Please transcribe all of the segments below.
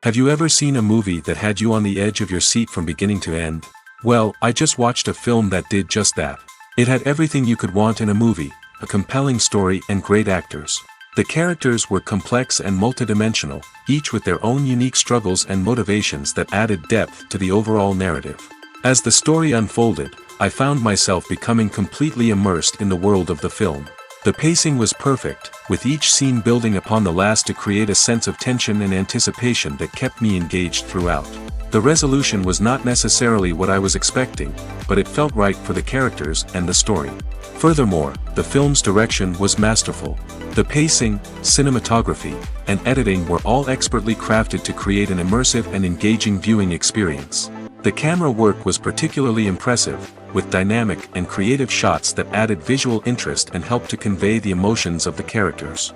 Have you ever seen a movie that had you on the edge of your seat from beginning to end? Well, I just watched a film that did just that. It had everything you could want in a movie, a compelling story and great actors. The characters were complex and multidimensional, each with their own unique struggles and motivations that added depth to the overall narrative. As the story unfolded, I found myself becoming completely immersed in the world of the film. The pacing was perfect, with each scene building upon the last to create a sense of tension and anticipation that kept me engaged throughout. The resolution was not necessarily what I was expecting, but it felt right for the characters and the story. Furthermore, the film's direction was masterful. The pacing, cinematography, and editing were all expertly crafted to create an immersive and engaging viewing experience. The camera work was particularly impressive, with dynamic and creative shots that added visual interest and helped to convey the emotions of the characters.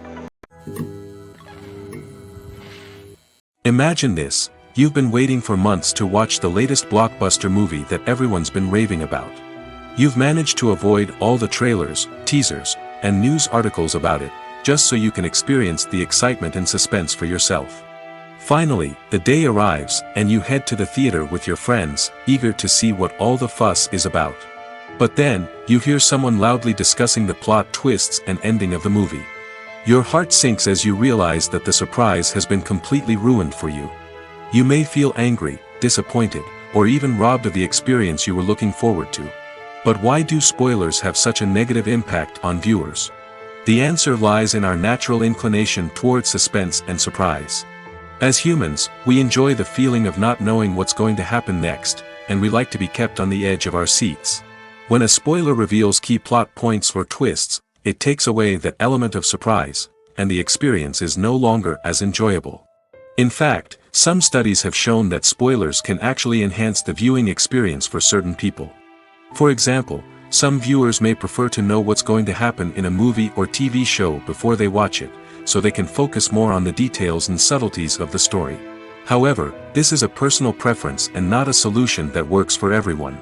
Imagine this: you've been waiting for months to watch the latest blockbuster movie that everyone's been raving about. You've managed to avoid all the trailers, teasers, and news articles about it, just so you can experience the excitement and suspense for yourself. Finally, the day arrives, and you head to the theater with your friends, eager to see what all the fuss is about. But then, you hear someone loudly discussing the plot twists and ending of the movie. Your heart sinks as you realize that the surprise has been completely ruined for you. You may feel angry, disappointed, or even robbed of the experience you were looking forward to. But why do spoilers have such a negative impact on viewers? The answer lies in our natural inclination toward suspense and surprise. As humans, we enjoy the feeling of not knowing what's going to happen next, and we like to be kept on the edge of our seats. When a spoiler reveals key plot points or twists, it takes away that element of surprise, and the experience is no longer as enjoyable. In fact, some studies have shown that spoilers can actually enhance the viewing experience for certain people. For example, some viewers may prefer to know what's going to happen in a movie or TV show before they watch it, so they can focus more on the details and subtleties of the story. However, this is a personal preference and not a solution that works for everyone.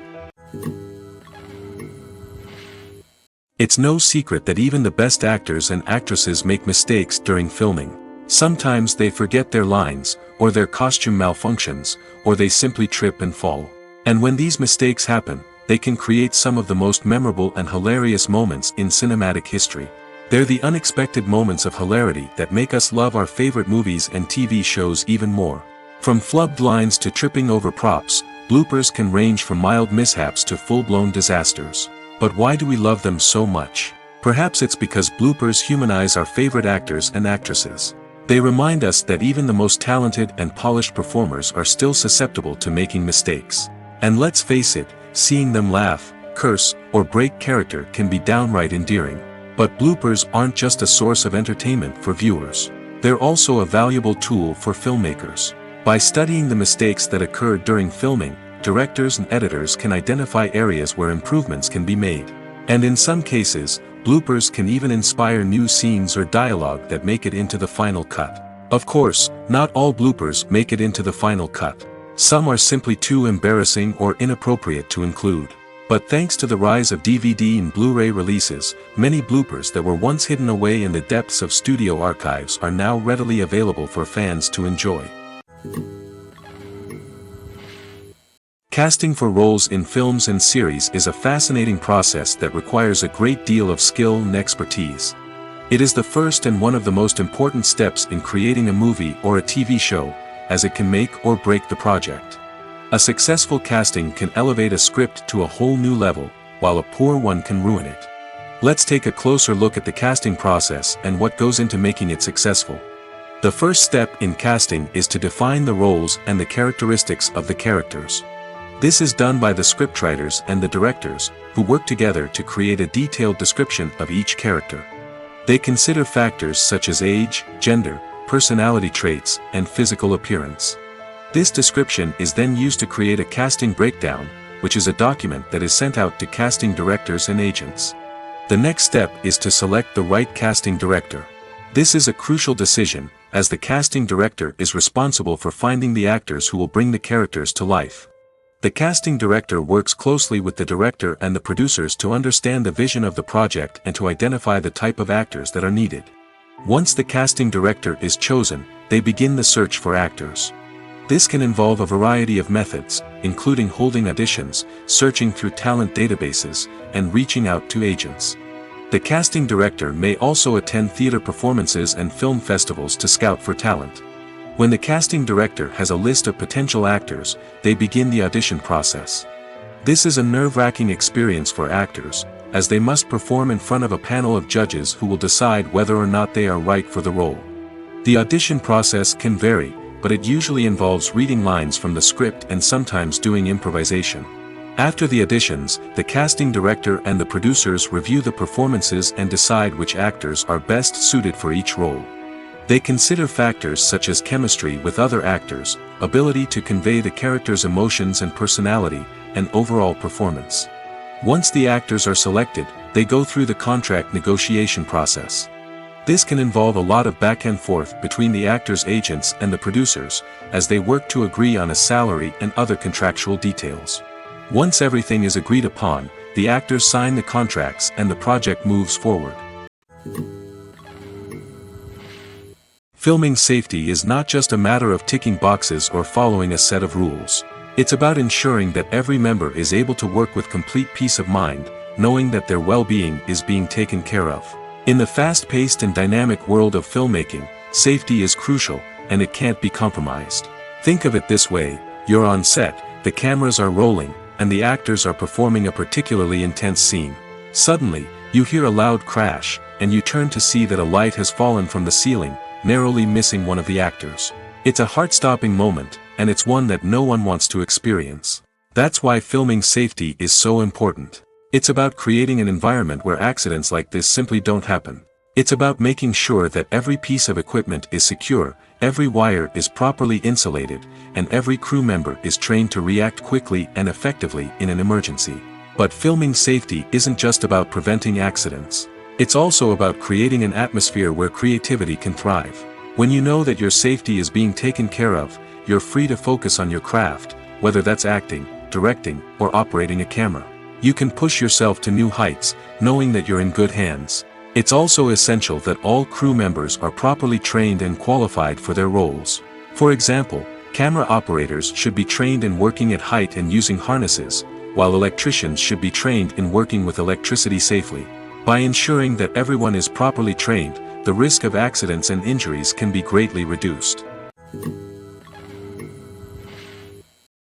It's no secret that even the best actors and actresses make mistakes during filming. Sometimes they forget their lines, or their costume malfunctions, or they simply trip and fall. And when these mistakes happen, they can create some of the most memorable and hilarious moments in cinematic history. They're the unexpected moments of hilarity that make us love our favorite movies and TV shows even more. From flubbed lines to tripping over props, bloopers can range from mild mishaps to full-blown disasters. But why do we love them so much? Perhaps it's because bloopers humanize our favorite actors and actresses. They remind us that even the most talented and polished performers are still susceptible to making mistakes. And let's face it, seeing them laugh, curse, or break character can be downright endearing. But bloopers aren't just a source of entertainment for viewers. They're also a valuable tool for filmmakers. By studying the mistakes that occurred during filming, directors and editors can identify areas where improvements can be made. And in some cases, bloopers can even inspire new scenes or dialogue that make it into the final cut. Of course, not all bloopers make it into the final cut. Some are simply too embarrassing or inappropriate to include. But thanks to the rise of DVD and Blu-ray releases, many bloopers that were once hidden away in the depths of studio archives are now readily available for fans to enjoy. Casting for roles in films and series is a fascinating process that requires a great deal of skill and expertise. It is the first and one of the most important steps in creating a movie or a TV show, as it can make or break the project. A successful casting can elevate a script to a whole new level, while a poor one can ruin it. Let's take a closer look at the casting process and what goes into making it successful. The first step in casting is to define the roles and the characteristics of the characters. This is done by the scriptwriters and the directors, who work together to create a detailed description of each character. They consider factors such as age, gender, personality traits, and physical appearance. This description is then used to create a casting breakdown, which is a document that is sent out to casting directors and agents. The next step is to select the right casting director. This is a crucial decision, as the casting director is responsible for finding the actors who will bring the characters to life. The casting director works closely with the director and the producers to understand the vision of the project and to identify the type of actors that are needed. Once the casting director is chosen, they begin the search for actors. This can involve a variety of methods, including holding auditions, searching through talent databases, and reaching out to agents. The casting director may also attend theater performances and film festivals to scout for talent. When the casting director has a list of potential actors, they begin the audition process. This is a nerve-wracking experience for actors, as they must perform in front of a panel of judges who will decide whether or not they are right for the role. The audition process can vary, but it usually involves reading lines from the script and sometimes doing improvisation. After the auditions, the casting director and the producers review the performances and decide which actors are best suited for each role. They consider factors such as chemistry with other actors, ability to convey the character's emotions and personality, and overall performance. Once the actors are selected, they go through the contract negotiation process. This can involve a lot of back and forth between the actors' agents and the producers, as they work to agree on a salary and other contractual details. Once everything is agreed upon, the actors sign the contracts and the project moves forward. Filming safety is not just a matter of ticking boxes or following a set of rules. It's about ensuring that every member is able to work with complete peace of mind, knowing that their well-being is being taken care of. In the fast-paced and dynamic world of filmmaking, safety is crucial, and it can't be compromised. Think of it this way: you're on set, the cameras are rolling, and the actors are performing a particularly intense scene. Suddenly, you hear a loud crash, and you turn to see that a light has fallen from the ceiling, narrowly missing one of the actors. It's a heart-stopping moment, and it's one that no one wants to experience. That's why filming safety is so important. It's about creating an environment where accidents like this simply don't happen. It's about making sure that every piece of equipment is secure, every wire is properly insulated, and every crew member is trained to react quickly and effectively in an emergency. But filming safety isn't just about preventing accidents. It's also about creating an atmosphere where creativity can thrive. When you know that your safety is being taken care of, you're free to focus on your craft, whether that's acting, directing, or operating a camera. You can push yourself to new heights, knowing that you're in good hands. It's also essential that all crew members are properly trained and qualified for their roles. For example, camera operators should be trained in working at height and using harnesses, while electricians should be trained in working with electricity safely. By ensuring that everyone is properly trained, the risk of accidents and injuries can be greatly reduced.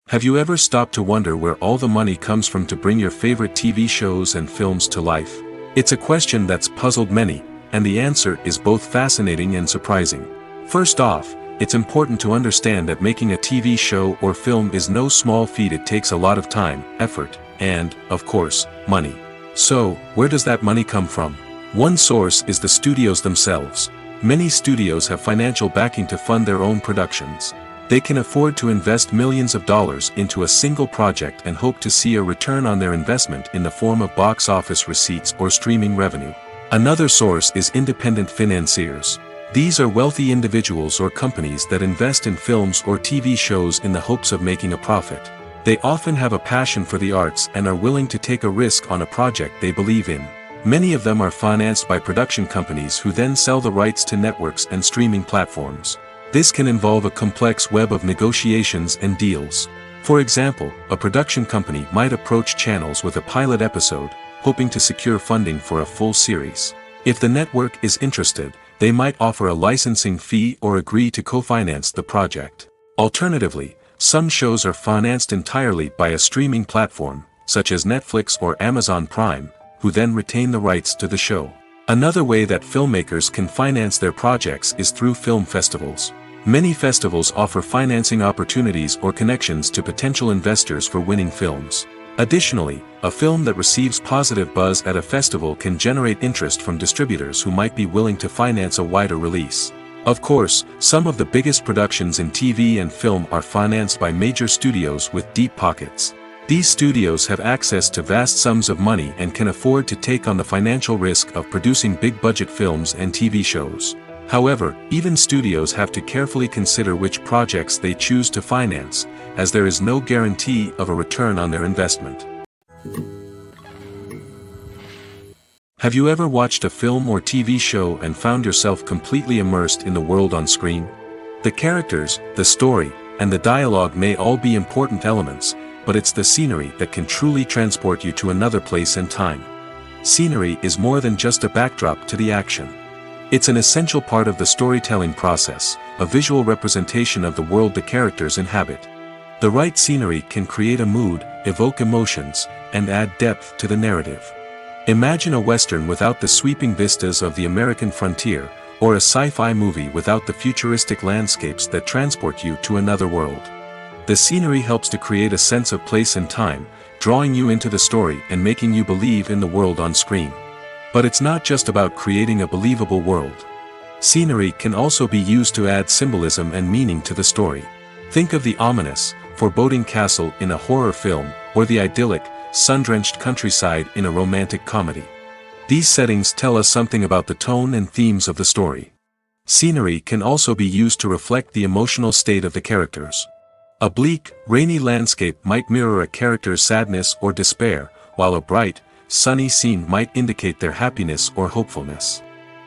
Have you ever stopped to wonder where all the money comes from to bring your favorite TV shows and films to life? It's a question that's puzzled many, and the answer is both fascinating and surprising. First off, it's important to understand that making a TV show or film is no small feat. It takes a lot of time, effort, and, of course, money. So, where does that money come from? One source is the studios themselves. Many studios have financial backing to fund their own productions. They can afford to invest millions of dollars into a single project and hope to see a return on their investment in the form of box office receipts or streaming revenue. Another source is independent financiers. These are wealthy individuals or companies that invest in films or TV shows in the hopes of making a profit. They often have a passion for the arts and are willing to take a risk on a project they believe in. Many of them are financed by production companies who then sell the rights to networks and streaming platforms. This can involve a complex web of negotiations and deals. For example, a production company might approach channels with a pilot episode, hoping to secure funding for a full series. If the network is interested, they might offer a licensing fee or agree to co-finance the project. Alternatively, some shows are financed entirely by a streaming platform, such as Netflix or Amazon Prime, who then retain the rights to the show. Another way that filmmakers can finance their projects is through film festivals. Many festivals offer financing opportunities or connections to potential investors for winning films. Additionally, a film that receives positive buzz at a festival can generate interest from distributors who might be willing to finance a wider release. Of course, some of the biggest productions in TV and film are financed by major studios with deep pockets. These studios have access to vast sums of money and can afford to take on the financial risk of producing big-budget films and TV shows. However, even studios have to carefully consider which projects they choose to finance, as there is no guarantee of a return on their investment. Have you ever watched a film or TV show and found yourself completely immersed in the world on screen? The characters, the story, and the dialogue may all be important elements, but it's the scenery that can truly transport you to another place and time. Scenery is more than just a backdrop to the action. It's an essential part of the storytelling process, a visual representation of the world the characters inhabit. The right scenery can create a mood, evoke emotions, and add depth to the narrative. Imagine a Western without the sweeping vistas of the American frontier, or a sci-fi movie without the futuristic landscapes that transport you to another world. The scenery helps to create a sense of place and time, drawing you into the story and making you believe in the world on screen. But it's not just about creating a believable world. Scenery can also be used to add symbolism and meaning to the story. Think of the ominous, foreboding castle in a horror film, or the idyllic, sun-drenched countryside in a romantic comedy. These settings tell us something about the tone and themes of the story. Scenery can also be used to reflect the emotional state of the characters. A bleak, rainy landscape might mirror a character's sadness or despair, while a bright, sunny scene might indicate their happiness or hopefulness.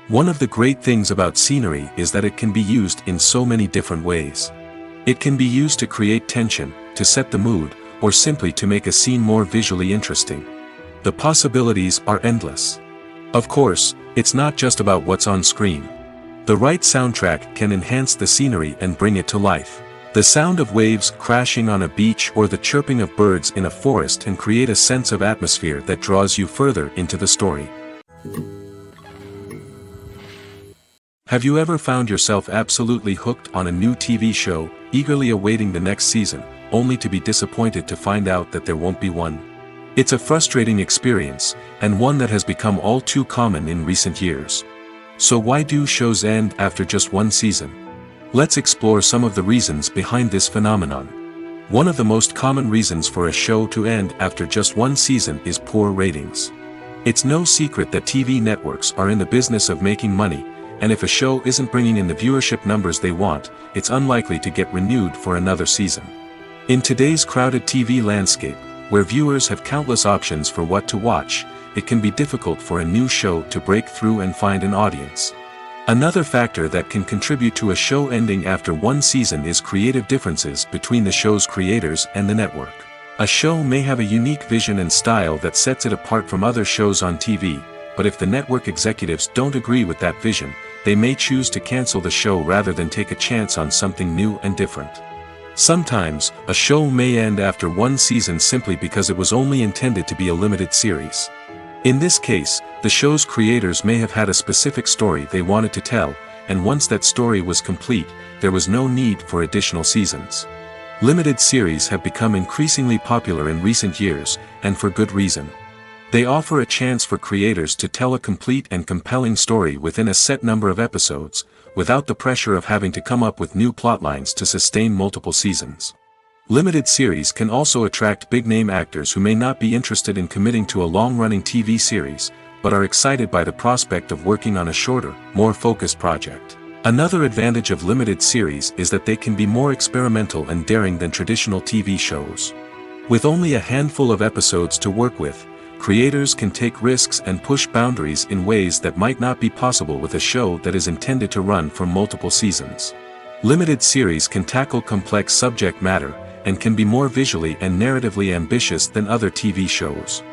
One of the great things about scenery is that it can be used in so many different ways. It can be used to create tension, to set the mood, or simply to make a scene more visually interesting. The possibilities are endless. Of course, it's not just about what's on screen. The right soundtrack can enhance the scenery and bring it to life. The sound of waves crashing on a beach or the chirping of birds in a forest can create a sense of atmosphere that draws you further into the story. Have you ever found yourself absolutely hooked on a new TV show, eagerly awaiting the next season, only to be disappointed to find out that there won't be one? It's a frustrating experience, and one that has become all too common in recent years. So why do shows end after just one season? Let's explore some of the reasons behind this phenomenon. One of the most common reasons for a show to end after just one season is poor ratings. It's no secret that TV networks are in the business of making money, and if a show isn't bringing in the viewership numbers they want, it's unlikely to get renewed for another season. In today's crowded TV landscape, where viewers have countless options for what to watch, it can be difficult for a new show to break through and find an audience. Another factor that can contribute to a show ending after one season is creative differences between the show's creators and the network. A show may have a unique vision and style that sets it apart from other shows on TV, but if the network executives don't agree with that vision, they may choose to cancel the show rather than take a chance on something new and different. Sometimes, a show may end after one season simply because it was only intended to be a limited series. In this case, the show's creators may have had a specific story they wanted to tell, and once that story was complete, there was no need for additional seasons. Limited series have become increasingly popular in recent years, and for good reason. They offer a chance for creators to tell a complete and compelling story within a set number of episodes, without the pressure of having to come up with new plotlines to sustain multiple seasons. Limited series can also attract big-name actors who may not be interested in committing to a long-running TV series, but are excited by the prospect of working on a shorter, more focused project. Another advantage of limited series is that they can be more experimental and daring than traditional TV shows. With only a handful of episodes to work with, creators can take risks and push boundaries in ways that might not be possible with a show that is intended to run for multiple seasons. Limited series can tackle complex subject matter, and can be more visually and narratively ambitious than other TV shows.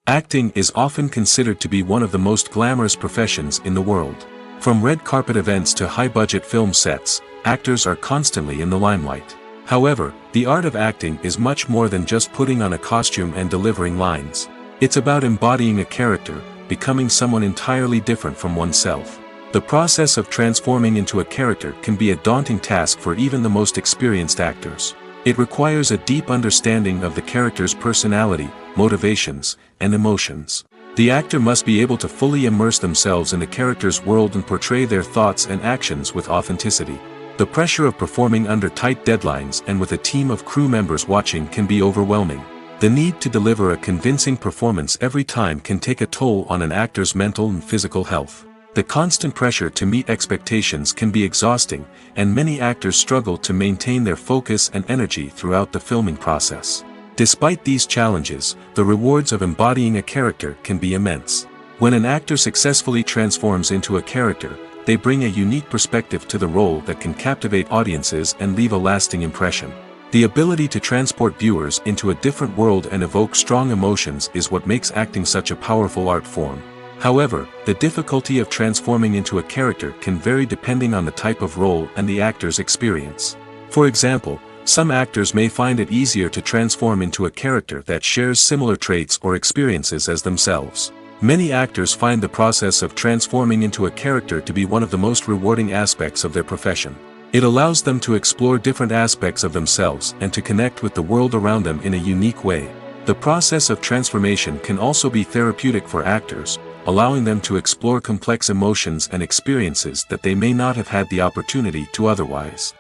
Acting is often considered to be one of the most glamorous professions in the world. From red carpet events to high-budget film sets, actors are constantly in the limelight. However, the art of acting is much more than just putting on a costume and delivering lines. It's about embodying a character, becoming someone entirely different from oneself. The process of transforming into a character can be a daunting task for even the most experienced actors. It requires a deep understanding of the character's personality, motivations, and emotions. The actor must be able to fully immerse themselves in the character's world and portray their thoughts and actions with authenticity. The pressure of performing under tight deadlines and with a team of crew members watching can be overwhelming. The need to deliver a convincing performance every time can take a toll on an actor's mental and physical health. The constant pressure to meet expectations can be exhausting, and many actors struggle to maintain their focus and energy throughout the filming process. Despite these challenges, the rewards of embodying a character can be immense. When an actor successfully transforms into a character, they bring a unique perspective to the role that can captivate audiences and leave a lasting impression. The ability to transport viewers into a different world and evoke strong emotions is what makes acting such a powerful art form. However, the difficulty of transforming into a character can vary depending on the type of role and the actor's experience. For example, some actors may find it easier to transform into a character that shares similar traits or experiences as themselves. Many actors find the process of transforming into a character to be one of the most rewarding aspects of their profession. It allows them to explore different aspects of themselves and to connect with the world around them in a unique way. The process of transformation can also be therapeutic for actors, allowing them to explore complex emotions and experiences that they may not have had the opportunity to otherwise.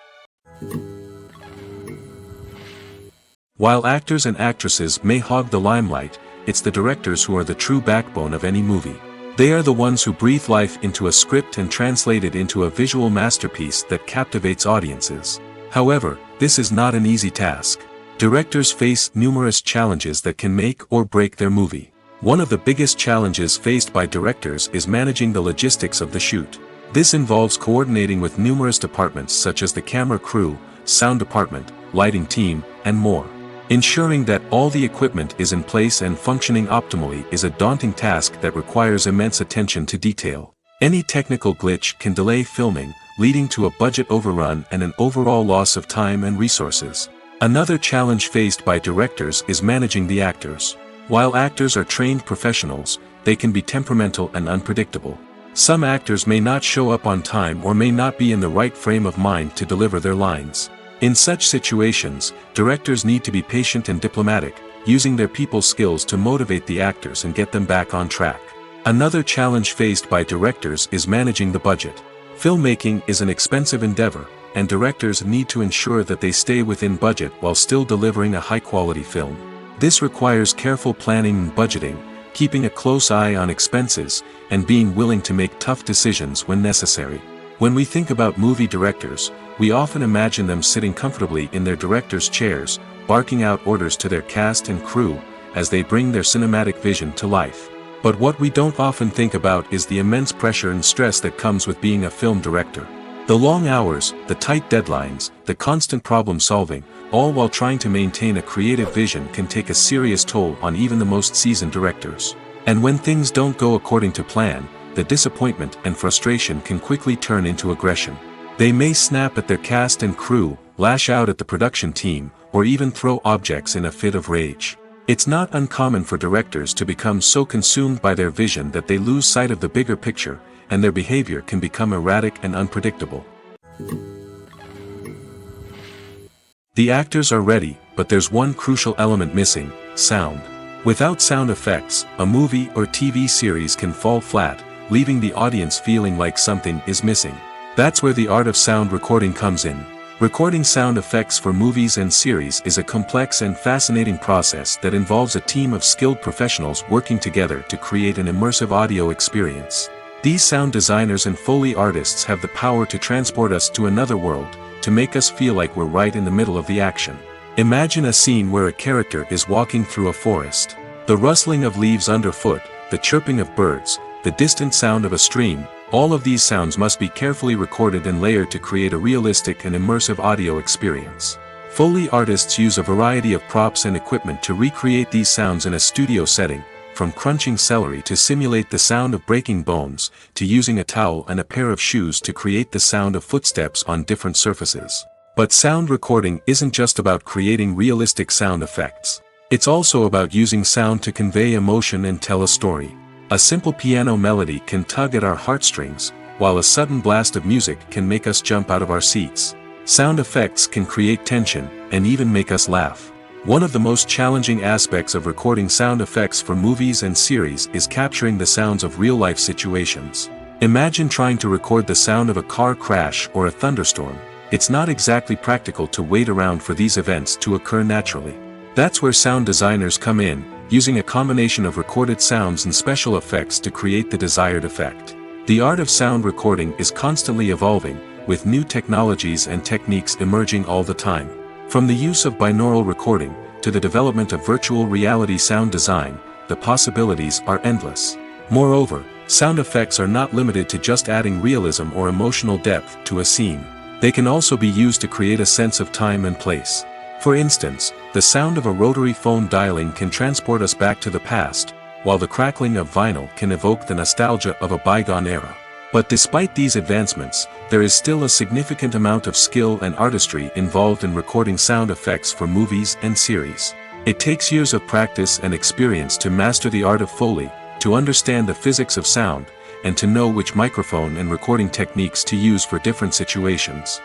While actors and actresses may hog the limelight, it's the directors who are the true backbone of any movie. They are the ones who breathe life into a script and translate it into a visual masterpiece that captivates audiences. However, this is not an easy task. Directors face numerous challenges that can make or break their movie. One of the biggest challenges faced by directors is managing the logistics of the shoot. This involves coordinating with numerous departments such as the camera crew, sound department, lighting team, and more. Ensuring that all the equipment is in place and functioning optimally is a daunting task that requires immense attention to detail. Any technical glitch can delay filming, leading to a budget overrun and an overall loss of time and resources. Another challenge faced by directors is managing the actors. While actors are trained professionals, they can be temperamental and unpredictable. Some actors may not show up on time or may not be in the right frame of mind to deliver their lines. In such situations, directors need to be patient and diplomatic, using their people skills to motivate the actors and get them back on track. Another challenge faced by directors is managing the budget. Filmmaking is an expensive endeavor, and directors need to ensure that they stay within budget while still delivering a high-quality film. This requires careful planning and budgeting, keeping a close eye on expenses, and being willing to make tough decisions when necessary. When we think about movie directors, we often imagine them sitting comfortably in their director's chairs, barking out orders to their cast and crew, as they bring their cinematic vision to life. But what we don't often think about is the immense pressure and stress that comes with being a film director. The long hours, the tight deadlines, the constant problem solving, all while trying to maintain a creative vision can take a serious toll on even the most seasoned directors. And when things don't go according to plan, the disappointment and frustration can quickly turn into aggression. They may snap at their cast and crew, lash out at the production team, or even throw objects in a fit of rage. It's not uncommon for directors to become so consumed by their vision that they lose sight of the bigger picture, and their behavior can become erratic and unpredictable. The actors are ready, but there's one crucial element missing: sound. Without sound effects, a movie or TV series can fall flat, leaving the audience feeling like something is missing. That's where the art of sound recording comes in. Recording sound effects for movies and series is a complex and fascinating process that involves a team of skilled professionals working together to create an immersive audio experience. These sound designers and Foley artists have the power to transport us to another world, to make us feel like we're right in the middle of the action. Imagine a scene where a character is walking through a forest. The rustling of leaves underfoot, the chirping of birds, the distant sound of a stream, all of these sounds must be carefully recorded and layered to create a realistic and immersive audio experience. Foley artists use a variety of props and equipment to recreate these sounds in a studio setting, from crunching celery to simulate the sound of breaking bones, to using a towel and a pair of shoes to create the sound of footsteps on different surfaces. But sound recording isn't just about creating realistic sound effects. It's also about using sound to convey emotion and tell a story. A simple piano melody can tug at our heartstrings, while a sudden blast of music can make us jump out of our seats. Sound effects can create tension, and even make us laugh. One of the most challenging aspects of recording sound effects for movies and series is capturing the sounds of real-life situations. Imagine trying to record the sound of a car crash or a thunderstorm. It's not exactly practical to wait around for these events to occur naturally. That's where sound designers come in, using a combination of recorded sounds and special effects to create the desired effect. The art of sound recording is constantly evolving, with new technologies and techniques emerging all the time. From the use of binaural recording, to the development of virtual reality sound design, the possibilities are endless. Moreover, sound effects are not limited to just adding realism or emotional depth to a scene. They can also be used to create a sense of time and place. For instance, the sound of a rotary phone dialing can transport us back to the past, while the crackling of vinyl can evoke the nostalgia of a bygone era. But despite these advancements, there is still a significant amount of skill and artistry involved in recording sound effects for movies and series. It takes years of practice and experience to master the art of Foley, to understand the physics of sound, and to know which microphone and recording techniques to use for different situations.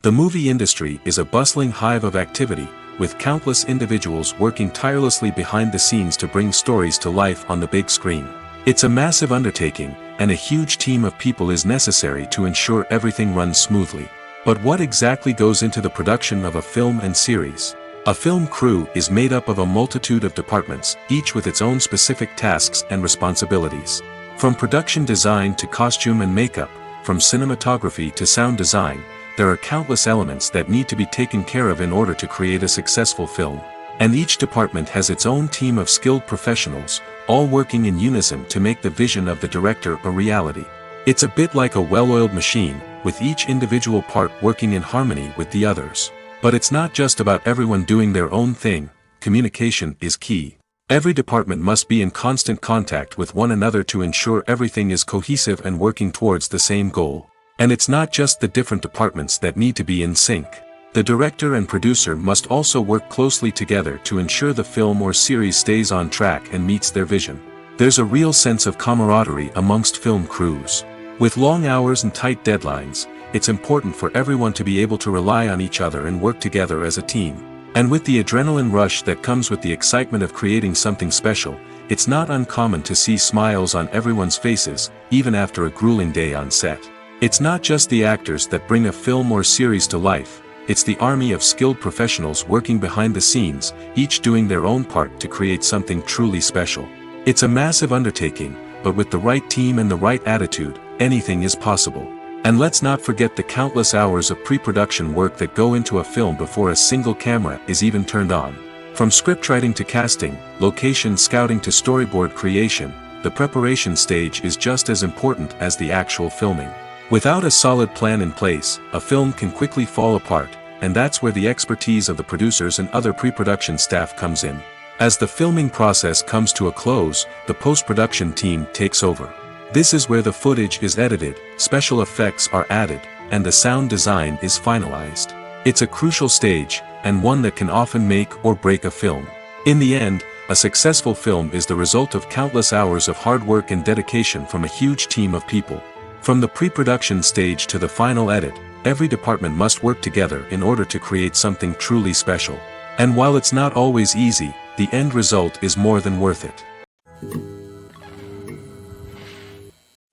The movie industry is a bustling hive of activity, with countless individuals working tirelessly behind the scenes to bring stories to life on the big screen. It's a massive undertaking, and a huge team of people is necessary to ensure everything runs smoothly. But what exactly goes into the production of a film and series? A film crew is made up of a multitude of departments, each with its own specific tasks and responsibilities. From production design to costume and makeup, from cinematography to sound design, there are countless elements that need to be taken care of in order to create a successful film. And each department has its own team of skilled professionals, all working in unison to make the vision of the director a reality. It's a bit like a well-oiled machine, with each individual part working in harmony with the others. But it's not just about everyone doing their own thing. Communication is key. Every department must be in constant contact with one another to ensure everything is cohesive and working towards the same goal. And it's not just the different departments that need to be in sync. The director and producer must also work closely together to ensure the film or series stays on track and meets their vision. There's a real sense of camaraderie amongst film crews. With long hours and tight deadlines, it's important for everyone to be able to rely on each other and work together as a team. And with the adrenaline rush that comes with the excitement of creating something special, it's not uncommon to see smiles on everyone's faces, even after a grueling day on set. It's not just the actors that bring a film or series to life, it's the army of skilled professionals working behind the scenes, each doing their own part to create something truly special. It's a massive undertaking, but with the right team and the right attitude, anything is possible. And let's not forget the countless hours of pre-production work that go into a film before a single camera is even turned on. From scriptwriting to casting, location scouting to storyboard creation, the preparation stage is just as important as the actual filming. Without a solid plan in place, a film can quickly fall apart, and that's where the expertise of the producers and other pre-production staff comes in. As the filming process comes to a close, the post-production team takes over. This is where the footage is edited, special effects are added, and the sound design is finalized. It's a crucial stage, and one that can often make or break a film. In the end, a successful film is the result of countless hours of hard work and dedication from a huge team of people. From the pre-production stage to the final edit, every department must work together in order to create something truly special. And while it's not always easy, the end result is more than worth it.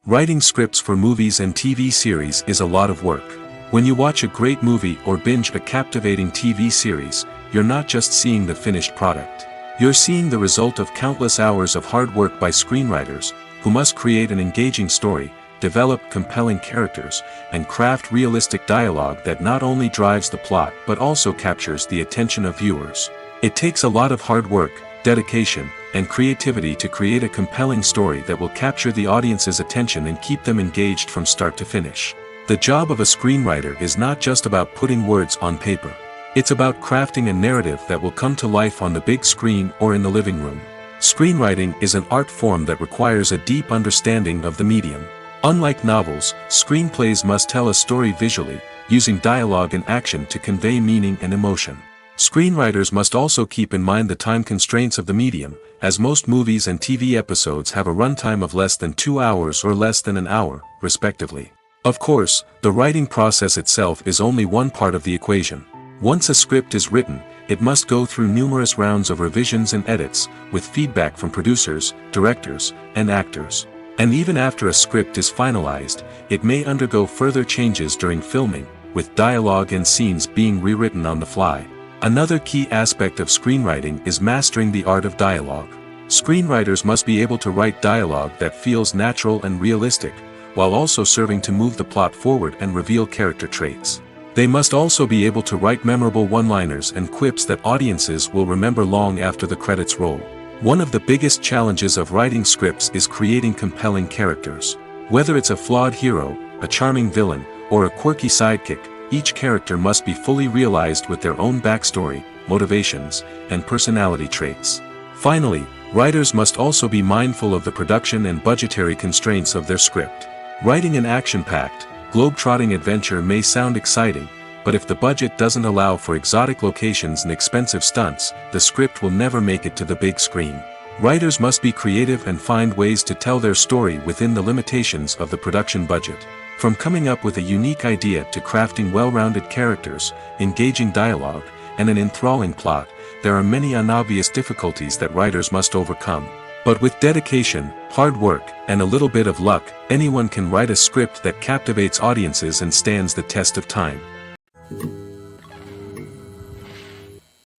Writing scripts for movies and TV series is a lot of work. When you watch a great movie or binge a captivating TV series, you're not just seeing the finished product. You're seeing the result of countless hours of hard work by screenwriters, who must create an engaging story, develop compelling characters, and craft realistic dialogue that not only drives the plot but also captures the attention of viewers. It takes a lot of hard work, dedication, and creativity to create a compelling story that will capture the audience's attention and keep them engaged from start to finish. The job of a screenwriter is not just about putting words on paper. It's about crafting a narrative that will come to life on the big screen or in the living room. Screenwriting is an art form that requires a deep understanding of the medium. Unlike novels, screenplays must tell a story visually, using dialogue and action to convey meaning and emotion. Screenwriters must also keep in mind the time constraints of the medium, as most movies and TV episodes have a runtime of less than 2 hours or less than an hour, respectively. Of course, the writing process itself is only one part of the equation. Once a script is written, it must go through numerous rounds of revisions and edits, with feedback from producers, directors, and actors. And even after a script is finalized, it may undergo further changes during filming, with dialogue and scenes being rewritten on the fly. Another key aspect of screenwriting is mastering the art of dialogue. Screenwriters must be able to write dialogue that feels natural and realistic, while also serving to move the plot forward and reveal character traits. They must also be able to write memorable one-liners and quips that audiences will remember long after the credits roll. One of the biggest challenges of writing scripts is creating compelling characters. Whether it's a flawed hero, a charming villain, or a quirky sidekick, each character must be fully realized with their own backstory, motivations, and personality traits. Finally, writers must also be mindful of the production and budgetary constraints of their script. Writing an action-packed, globe-trotting adventure may sound exciting, but if the budget doesn't allow for exotic locations and expensive stunts, the script will never make it to the big screen. Writers must be creative and find ways to tell their story within the limitations of the production budget. From coming up with a unique idea to crafting well-rounded characters, engaging dialogue, and an enthralling plot, there are many unobvious difficulties that writers must overcome. But with dedication, hard work, and a little bit of luck, anyone can write a script that captivates audiences and stands the test of time.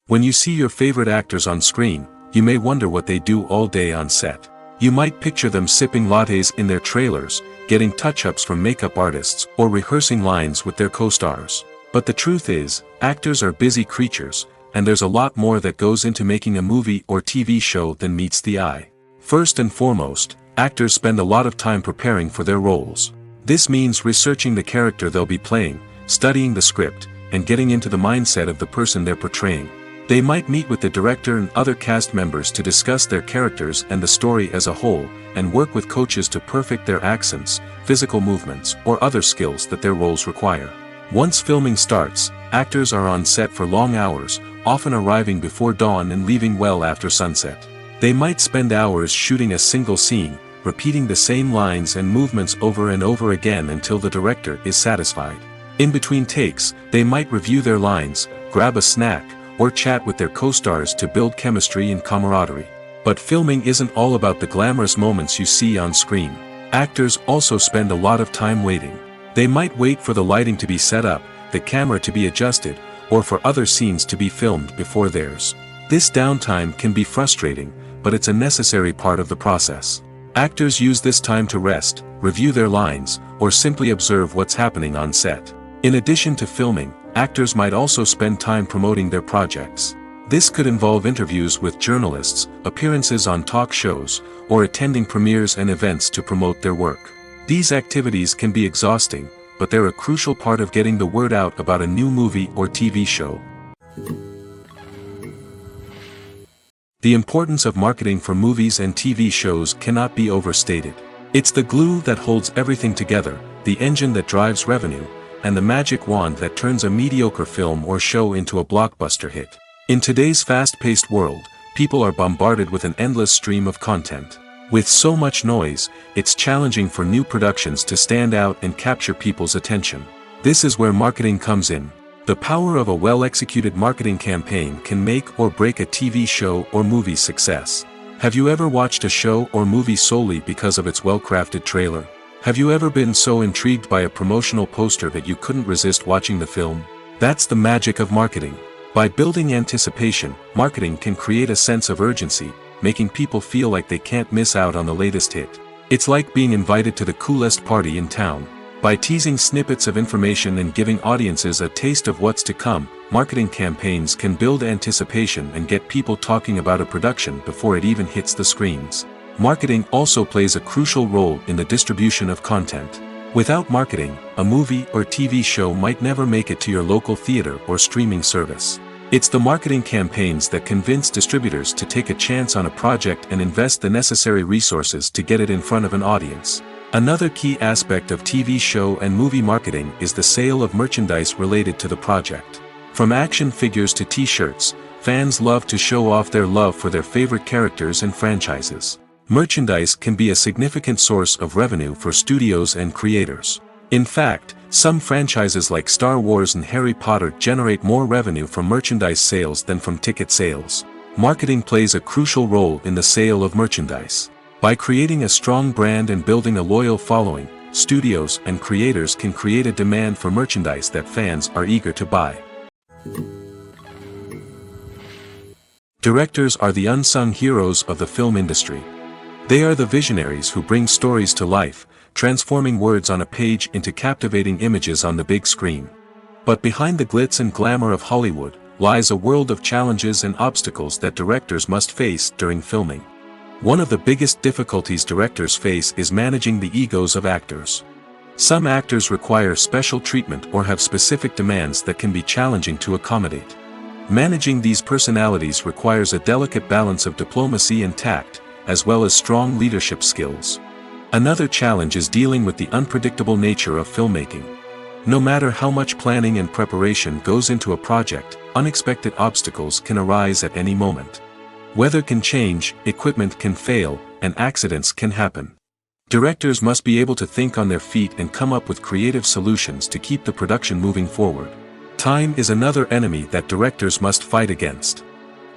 When you see your favorite actors on screen, you may wonder what they do all day on set. You might picture them sipping lattes in their trailers, getting touch-ups from makeup artists, or rehearsing lines with their co-stars. But the truth is, actors are busy creatures, and there's a lot more that goes into making a movie or TV show than meets the eye. First and foremost, actors spend a lot of time preparing for their roles. This means researching the character they'll be playing, studying the script, and getting into the mindset of the person they're portraying. They might meet with the director and other cast members to discuss their characters and the story as a whole, and work with coaches to perfect their accents, physical movements, or other skills that their roles require. Once filming starts, actors are on set for long hours, often arriving before dawn and leaving well after sunset. They might spend hours shooting a single scene, repeating the same lines and movements over and over again until the director is satisfied. In between takes, they might review their lines, grab a snack, or chat with their co-stars to build chemistry and camaraderie. But filming isn't all about the glamorous moments you see on screen. Actors also spend a lot of time waiting. They might wait for the lighting to be set up, the camera to be adjusted, or for other scenes to be filmed before theirs. This downtime can be frustrating, but it's a necessary part of the process. Actors use this time to rest, review their lines, or simply observe what's happening on set. In addition to filming, actors might also spend time promoting their projects. This could involve interviews with journalists, appearances on talk shows, or attending premieres and events to promote their work. These activities can be exhausting, but they're a crucial part of getting the word out about a new movie or TV show. The importance of marketing for movies and TV shows cannot be overstated. It's the glue that holds everything together, the engine that drives revenue, and the magic wand that turns a mediocre film or show into a blockbuster hit. In today's fast-paced world, people are bombarded with an endless stream of content. With so much noise, it's challenging for new productions to stand out and capture people's attention. This is where marketing comes in. The power of a well-executed marketing campaign can make or break a TV show or movie's success. Have you ever watched a show or movie solely because of its well-crafted trailer? Have you ever been so intrigued by a promotional poster that you couldn't resist watching the film? That's the magic of marketing. By building anticipation, marketing can create a sense of urgency, making people feel like they can't miss out on the latest hit. It's like being invited to the coolest party in town. By teasing snippets of information and giving audiences a taste of what's to come, marketing campaigns can build anticipation and get people talking about a production before it even hits the screens. Marketing also plays a crucial role in the distribution of content. Without marketing, a movie or TV show might never make it to your local theater or streaming service. It's the marketing campaigns that convince distributors to take a chance on a project and invest the necessary resources to get it in front of an audience. Another key aspect of TV show and movie marketing is the sale of merchandise related to the project. From action figures to t-shirts, fans love to show off their love for their favorite characters and franchises. Merchandise can be a significant source of revenue for studios and creators. In fact, some franchises like Star Wars and Harry Potter generate more revenue from merchandise sales than from ticket sales. Marketing plays a crucial role in the sale of merchandise. By creating a strong brand and building a loyal following, studios and creators can create a demand for merchandise that fans are eager to buy. Directors are the unsung heroes of the film industry. They are the visionaries who bring stories to life, transforming words on a page into captivating images on the big screen. But behind the glitz and glamour of Hollywood, lies a world of challenges and obstacles that directors must face during filming. One of the biggest difficulties directors face is managing the egos of actors. Some actors require special treatment or have specific demands that can be challenging to accommodate. Managing these personalities requires a delicate balance of diplomacy and tact, as well as strong leadership skills. Another challenge is dealing with the unpredictable nature of filmmaking. No matter how much planning and preparation goes into a project, unexpected obstacles can arise at any moment. Weather can change, equipment can fail, and accidents can happen. Directors must be able to think on their feet and come up with creative solutions to keep the production moving forward. Time is another enemy that directors must fight against.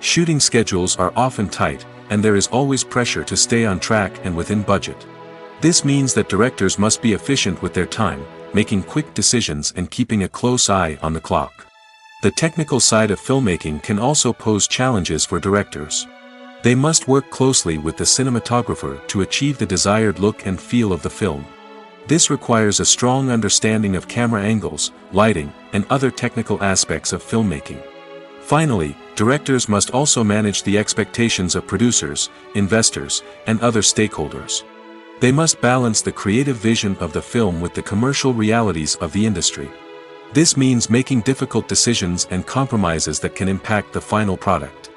Shooting schedules are often tight, and there is always pressure to stay on track and within budget. This means that directors must be efficient with their time, making quick decisions and keeping a close eye on the clock. The technical side of filmmaking can also pose challenges for directors. They must work closely with the cinematographer to achieve the desired look and feel of the film. This requires a strong understanding of camera angles, lighting, and other technical aspects of filmmaking. Finally, directors must also manage the expectations of producers, investors, and other stakeholders. They must balance the creative vision of the film with the commercial realities of the industry. This means making difficult decisions and compromises that can impact the final product.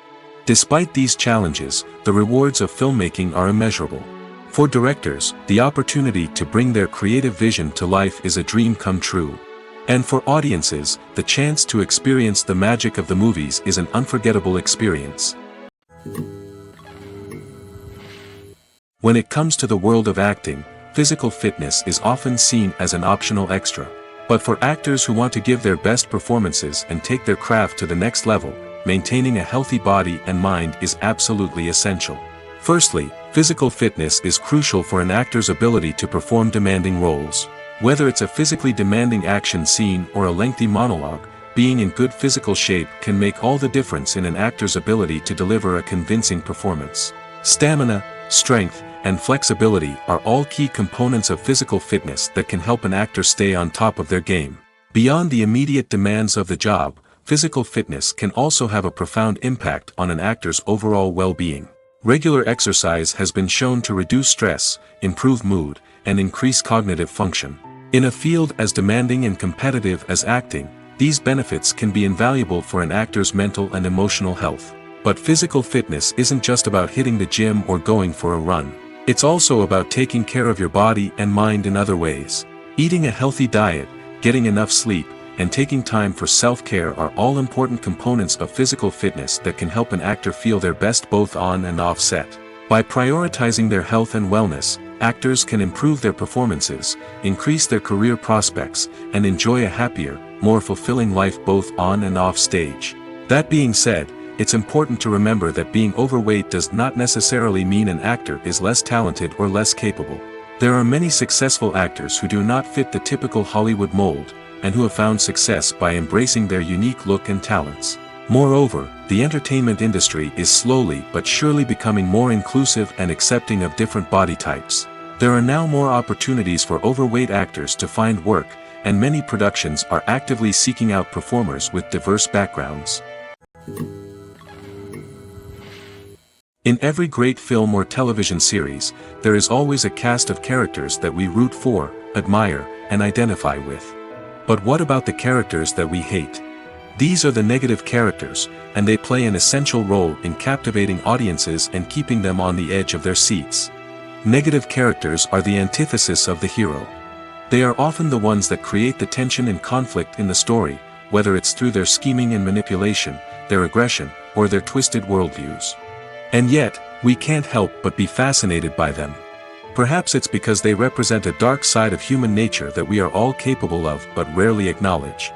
Despite these challenges, the rewards of filmmaking are immeasurable. For directors, the opportunity to bring their creative vision to life is a dream come true. And for audiences, the chance to experience the magic of the movies is an unforgettable experience. When it comes to the world of acting, physical fitness is often seen as an optional extra. But for actors who want to give their best performances and take their craft to the next level, maintaining a healthy body and mind is absolutely essential. Firstly, physical fitness is crucial for an actor's ability to perform demanding roles. Whether it's a physically demanding action scene or a lengthy monologue, being in good physical shape can make all the difference in an actor's ability to deliver a convincing performance. Stamina, strength, and flexibility are all key components of physical fitness that can help an actor stay on top of their game. Beyond the immediate demands of the job, physical fitness can also have a profound impact on an actor's overall well-being. Regular exercise has been shown to reduce stress, improve mood, and increase cognitive function. In a field as demanding and competitive as acting, these benefits can be invaluable for an actor's mental and emotional health. But physical fitness isn't just about hitting the gym or going for a run. It's also about taking care of your body and mind in other ways. Eating a healthy diet, getting enough sleep, and taking time for self-care are all important components of physical fitness that can help an actor feel their best both on and off set. By prioritizing their health and wellness, actors can improve their performances, increase their career prospects, and enjoy a happier, more fulfilling life both on and off stage. That being said, it's important to remember that being overweight does not necessarily mean an actor is less talented or less capable. There are many successful actors who do not fit the typical Hollywood mold, and who have found success by embracing their unique look and talents. Moreover, the entertainment industry is slowly but surely becoming more inclusive and accepting of different body types. There are now more opportunities for overweight actors to find work, and many productions are actively seeking out performers with diverse backgrounds. In every great film or television series, there is always a cast of characters that we root for, admire, and identify with. But what about the characters that we hate? These are the negative characters, and they play an essential role in captivating audiences and keeping them on the edge of their seats. Negative characters are the antithesis of the hero. They are often the ones that create the tension and conflict in the story, whether it's through their scheming and manipulation, their aggression, or their twisted worldviews. And yet, we can't help but be fascinated by them. Perhaps it's because they represent a dark side of human nature that we are all capable of but rarely acknowledge.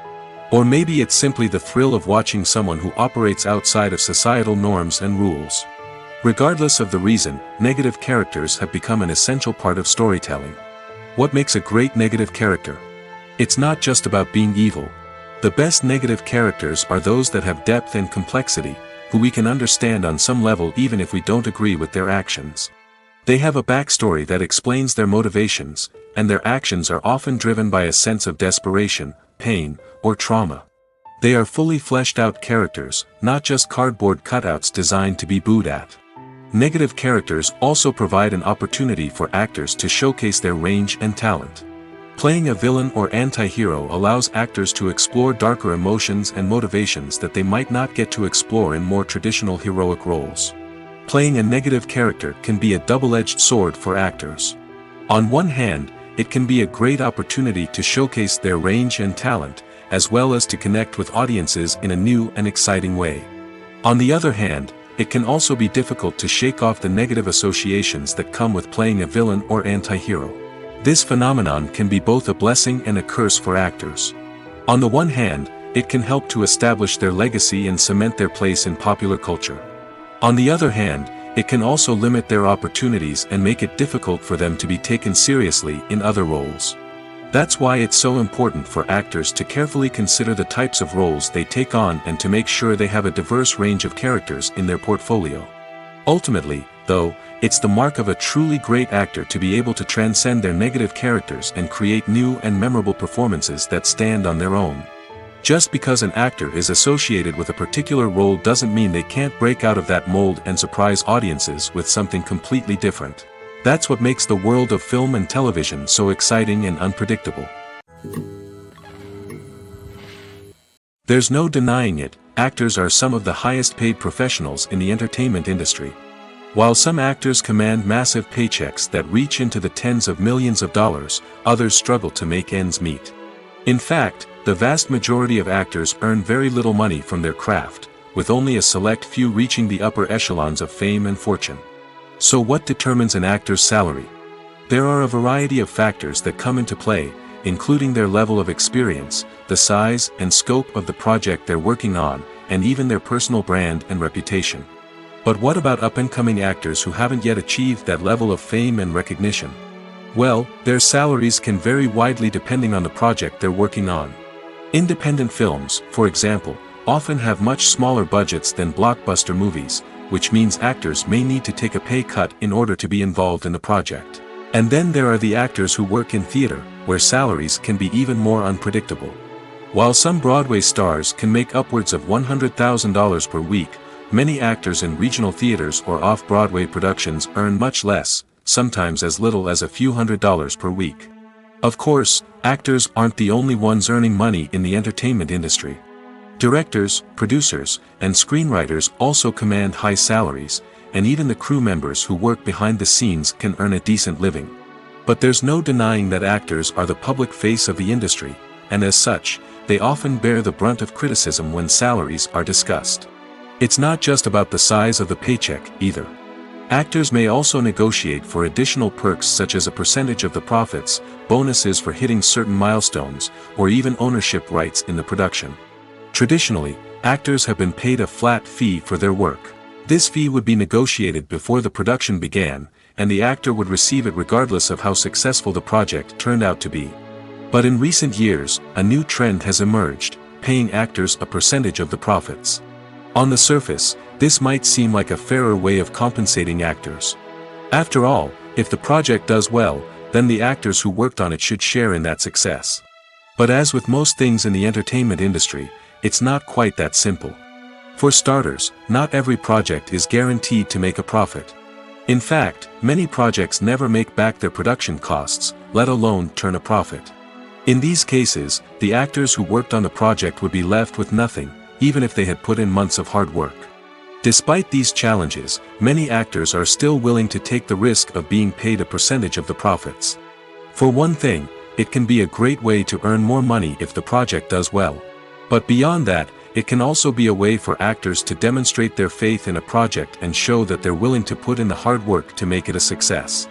Or maybe it's simply the thrill of watching someone who operates outside of societal norms and rules. Regardless of the reason, negative characters have become an essential part of storytelling. What makes a great negative character? It's not just about being evil. The best negative characters are those that have depth and complexity, who we can understand on some level even if we don't agree with their actions. They have a backstory that explains their motivations, and their actions are often driven by a sense of desperation, pain, or trauma. They are fully fleshed out characters, not just cardboard cutouts designed to be booed at. Negative characters also provide an opportunity for actors to showcase their range and talent. Playing a villain or anti-hero allows actors to explore darker emotions and motivations that they might not get to explore in more traditional heroic roles. Playing a negative character can be a double-edged sword for actors. On one hand, it can be a great opportunity to showcase their range and talent, as well as to connect with audiences in a new and exciting way. On the other hand, it can also be difficult to shake off the negative associations that come with playing a villain or anti-hero. This phenomenon can be both a blessing and a curse for actors. On the one hand, it can help to establish their legacy and cement their place in popular culture. On the other hand, it can also limit their opportunities and make it difficult for them to be taken seriously in other roles. That's why it's so important for actors to carefully consider the types of roles they take on and to make sure they have a diverse range of characters in their portfolio. Ultimately, though, it's the mark of a truly great actor to be able to transcend their negative characters and create new and memorable performances that stand on their own. Just because an actor is associated with a particular role doesn't mean they can't break out of that mold and surprise audiences with something completely different. That's what makes the world of film and television so exciting and unpredictable. There's no denying it, actors are some of the highest paid professionals in the entertainment industry. While some actors command massive paychecks that reach into the tens of millions of dollars, others struggle to make ends meet. In fact, the vast majority of actors earn very little money from their craft, with only a select few reaching the upper echelons of fame and fortune. So what determines an actor's salary? There are a variety of factors that come into play, including their level of experience, the size and scope of the project they're working on, and even their personal brand and reputation. But what about up-and-coming actors who haven't yet achieved that level of fame and recognition? Well, their salaries can vary widely depending on the project they're working on. Independent films, for example, often have much smaller budgets than blockbuster movies, which means actors may need to take a pay cut in order to be involved in the project. And then there are the actors who work in theater, where salaries can be even more unpredictable. While some Broadway stars can make upwards of $100,000 per week, many actors in regional theaters or off-Broadway productions earn much less, sometimes as little as a few $100s per week. Of course, actors aren't the only ones earning money in the entertainment industry. Directors, producers, and screenwriters also command high salaries, and even the crew members who work behind the scenes can earn a decent living. But there's no denying that actors are the public face of the industry, and as such, they often bear the brunt of criticism when salaries are discussed. It's not just about the size of the paycheck, either. Actors may also negotiate for additional perks such as a percentage of the profits, bonuses for hitting certain milestones, or even ownership rights in the production. Traditionally, actors have been paid a flat fee for their work. This fee would be negotiated before the production began, and the actor would receive it regardless of how successful the project turned out to be. But in recent years, a new trend has emerged, paying actors a percentage of the profits. On the surface, this might seem like a fairer way of compensating actors. After all, if the project does well, then the actors who worked on it should share in that success. But as with most things in the entertainment industry, it's not quite that simple. For starters, not every project is guaranteed to make a profit. In fact, many projects never make back their production costs, let alone turn a profit. In these cases, the actors who worked on the project would be left with nothing, even if they had put in months of hard work. Despite these challenges, many actors are still willing to take the risk of being paid a percentage of the profits. For one thing, it can be a great way to earn more money if the project does well. But beyond that, it can also be a way for actors to demonstrate their faith in a project and show that they're willing to put in the hard work to make it a success.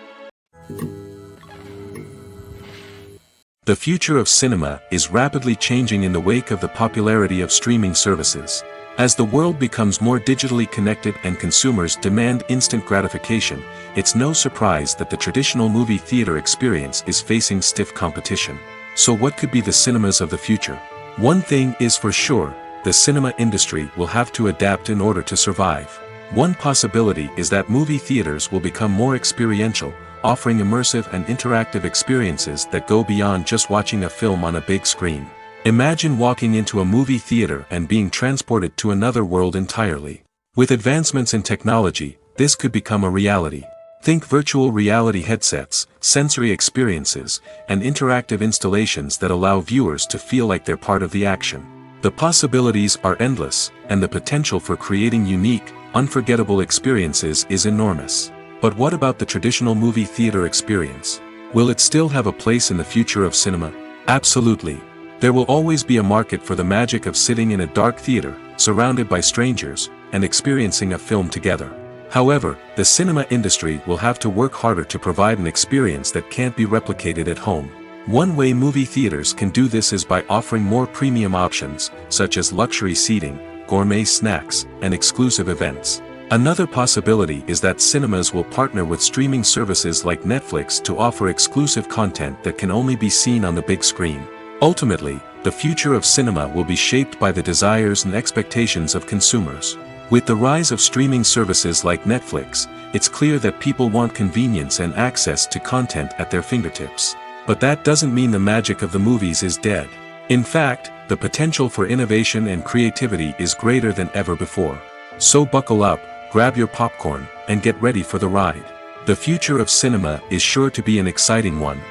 The future of cinema is rapidly changing in the wake of the popularity of streaming services. As the world becomes more digitally connected and consumers demand instant gratification, it's no surprise that the traditional movie theater experience is facing stiff competition. So what could be the cinemas of the future? One thing is for sure, the cinema industry will have to adapt in order to survive. One possibility is that movie theaters will become more experiential, offering immersive and interactive experiences that go beyond just watching a film on a big screen. Imagine walking into a movie theater and being transported to another world entirely. With advancements in technology, this could become a reality. Think virtual reality headsets, sensory experiences, and interactive installations that allow viewers to feel like they're part of the action. The possibilities are endless, and the potential for creating unique, unforgettable experiences is enormous. But what about the traditional movie theater experience? Will it still have a place in the future of cinema? Absolutely. There will always be a market for the magic of sitting in a dark theater, surrounded by strangers, and experiencing a film together. However, the cinema industry will have to work harder to provide an experience that can't be replicated at home. One way movie theaters can do this is by offering more premium options, such as luxury seating, gourmet snacks, and exclusive events. Another possibility is that cinemas will partner with streaming services like Netflix to offer exclusive content that can only be seen on the big screen. Ultimately, the future of cinema will be shaped by the desires and expectations of consumers. With the rise of streaming services like Netflix, it's clear that people want convenience and access to content at their fingertips. But that doesn't mean the magic of the movies is dead. In fact, the potential for innovation and creativity is greater than ever before. So buckle up, grab your popcorn, and get ready for the ride. The future of cinema is sure to be an exciting one.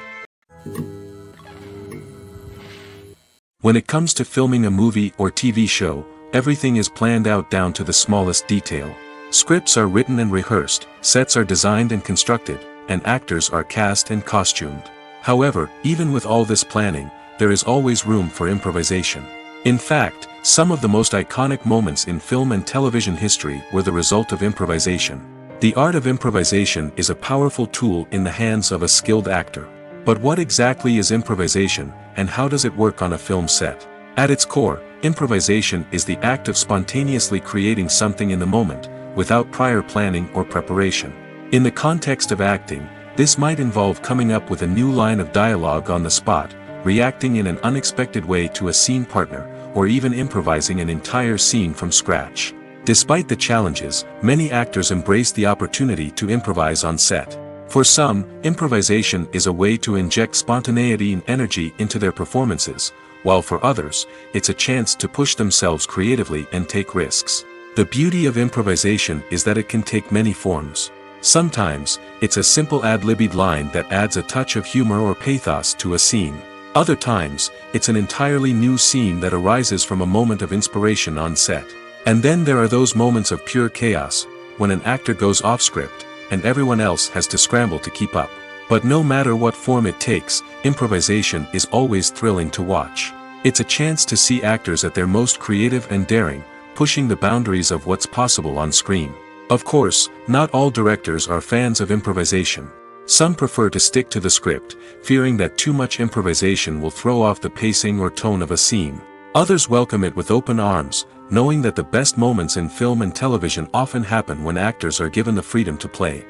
When it comes to filming a movie or TV show, everything is planned out down to the smallest detail. Scripts are written and rehearsed, sets are designed and constructed, and actors are cast and costumed. However, even with all this planning, there is always room for improvisation. In fact, some of the most iconic moments in film and television history were the result of improvisation. The art of improvisation is a powerful tool in the hands of a skilled actor. But what exactly is improvisation, and how does it work on a film set? At its core, improvisation is the act of spontaneously creating something in the moment, without prior planning or preparation. In the context of acting, this might involve coming up with a new line of dialogue on the spot, reacting in an unexpected way to a scene partner, or even improvising an entire scene from scratch. Despite the challenges, many actors embrace the opportunity to improvise on set. For some, improvisation is a way to inject spontaneity and energy into their performances, while for others, it's a chance to push themselves creatively and take risks. The beauty of improvisation is that it can take many forms. Sometimes, it's a simple ad-libbed line that adds a touch of humor or pathos to a scene. Other times, it's an entirely new scene that arises from a moment of inspiration on set. And then there are those moments of pure chaos, when an actor goes off script, and everyone else has to scramble to keep up. But no matter what form it takes, improvisation is always thrilling to watch. It's a chance to see actors at their most creative and daring, pushing the boundaries of what's possible on screen. Of course, not all directors are fans of improvisation. Some prefer to stick to the script, fearing that too much improvisation will throw off the pacing or tone of a scene. Others welcome it with open arms, knowing that the best moments in film and television often happen when actors are given the freedom to play.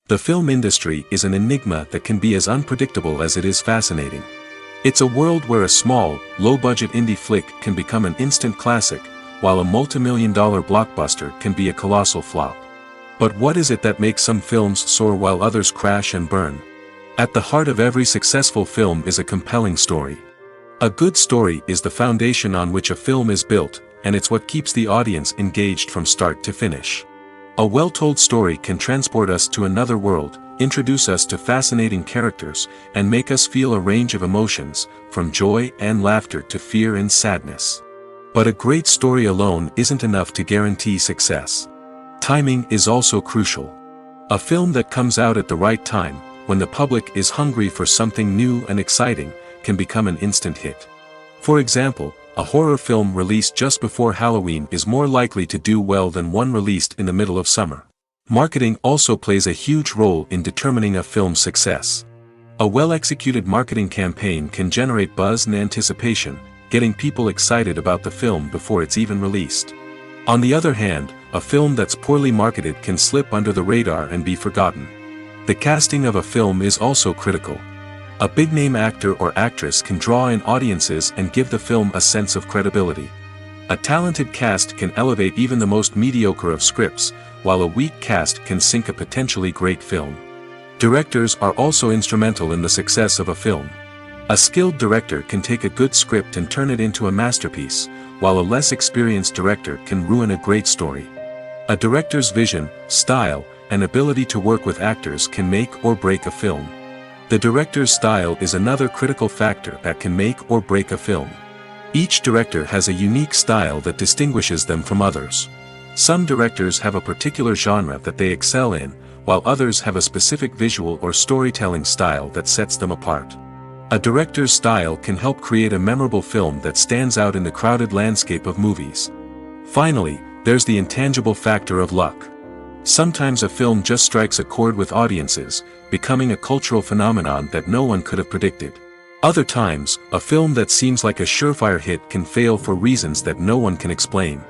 The film industry is an enigma that can be as unpredictable as it is fascinating. It's a world where a small, low-budget indie flick can become an instant classic, while a multi-million-dollar blockbuster can be a colossal flop. But what is it that makes some films soar while others crash and burn? At the heart of every successful film is a compelling story. A good story is the foundation on which a film is built, and it's what keeps the audience engaged from start to finish. A well-told story can transport us to another world, introduce us to fascinating characters, and make us feel a range of emotions, from joy and laughter to fear and sadness. But a great story alone isn't enough to guarantee success. Timing is also crucial. A film that comes out at the right time, when the public is hungry for something new and exciting, can become an instant hit. For example, a horror film released just before Halloween is more likely to do well than one released in the middle of summer. Marketing also plays a huge role in determining a film's success. A well-executed marketing campaign can generate buzz and anticipation, getting people excited about the film before it's even released. On the other hand, a film that's poorly marketed can slip under the radar and be forgotten. The casting of a film is also critical. A big-name actor or actress can draw in audiences and give the film a sense of credibility. A talented cast can elevate even the most mediocre of scripts, while a weak cast can sink a potentially great film. Directors are also instrumental in the success of a film. A skilled director can take a good script and turn it into a masterpiece, while a less experienced director can ruin a great story. A director's vision, style, and ability to work with actors can make or break a film. The director's style is another critical factor that can make or break a film. Each director has a unique style that distinguishes them from others. Some directors have a particular genre that they excel in, while others have a specific visual or storytelling style that sets them apart. A director's style can help create a memorable film that stands out in the crowded landscape of movies. Finally, there's the intangible factor of luck. Sometimes a film just strikes a chord with audiences, becoming a cultural phenomenon that no one could have predicted. Other times, a film that seems like a surefire hit can fail for reasons that no one can explain.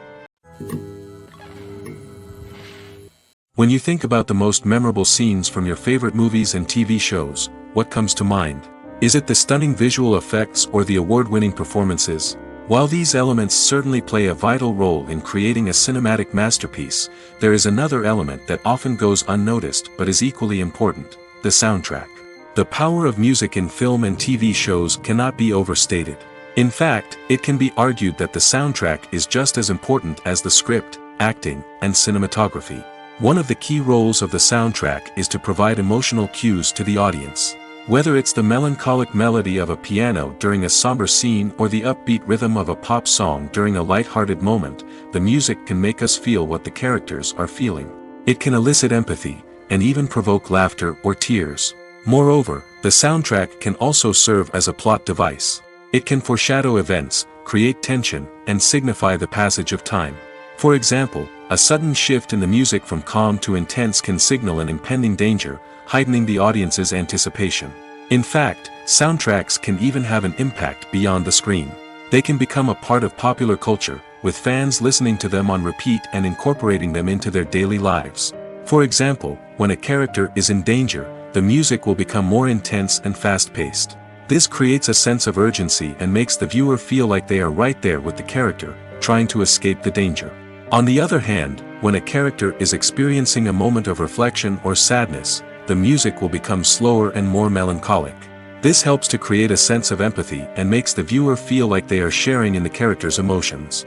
When you think about the most memorable scenes from your favorite movies and TV shows, what comes to mind? Is it the stunning visual effects or the award-winning performances? While these elements certainly play a vital role in creating a cinematic masterpiece, there is another element that often goes unnoticed but is equally important: the soundtrack. The power of music in film and TV shows cannot be overstated. In fact, it can be argued that the soundtrack is just as important as the script, acting, and cinematography. One of the key roles of the soundtrack is to provide emotional cues to the audience. Whether it's the melancholic melody of a piano during a somber scene or the upbeat rhythm of a pop song during a light-hearted moment, the music can make us feel what the characters are feeling. It can elicit empathy, and even provoke laughter or tears. Moreover, the soundtrack can also serve as a plot device. It can foreshadow events, create tension, and signify the passage of time. For example, a sudden shift in the music from calm to intense can signal an impending danger, heightening the audience's anticipation. In fact, soundtracks can even have an impact beyond the screen. They can become a part of popular culture, with fans listening to them on repeat and incorporating them into their daily lives. For example, when a character is in danger, the music will become more intense and fast-paced. This creates a sense of urgency and makes the viewer feel like they are right there with the character, trying to escape the danger. On the other hand, when a character is experiencing a moment of reflection or sadness, the music will become slower and more melancholic. This helps to create a sense of empathy and makes the viewer feel like they are sharing in the character's emotions.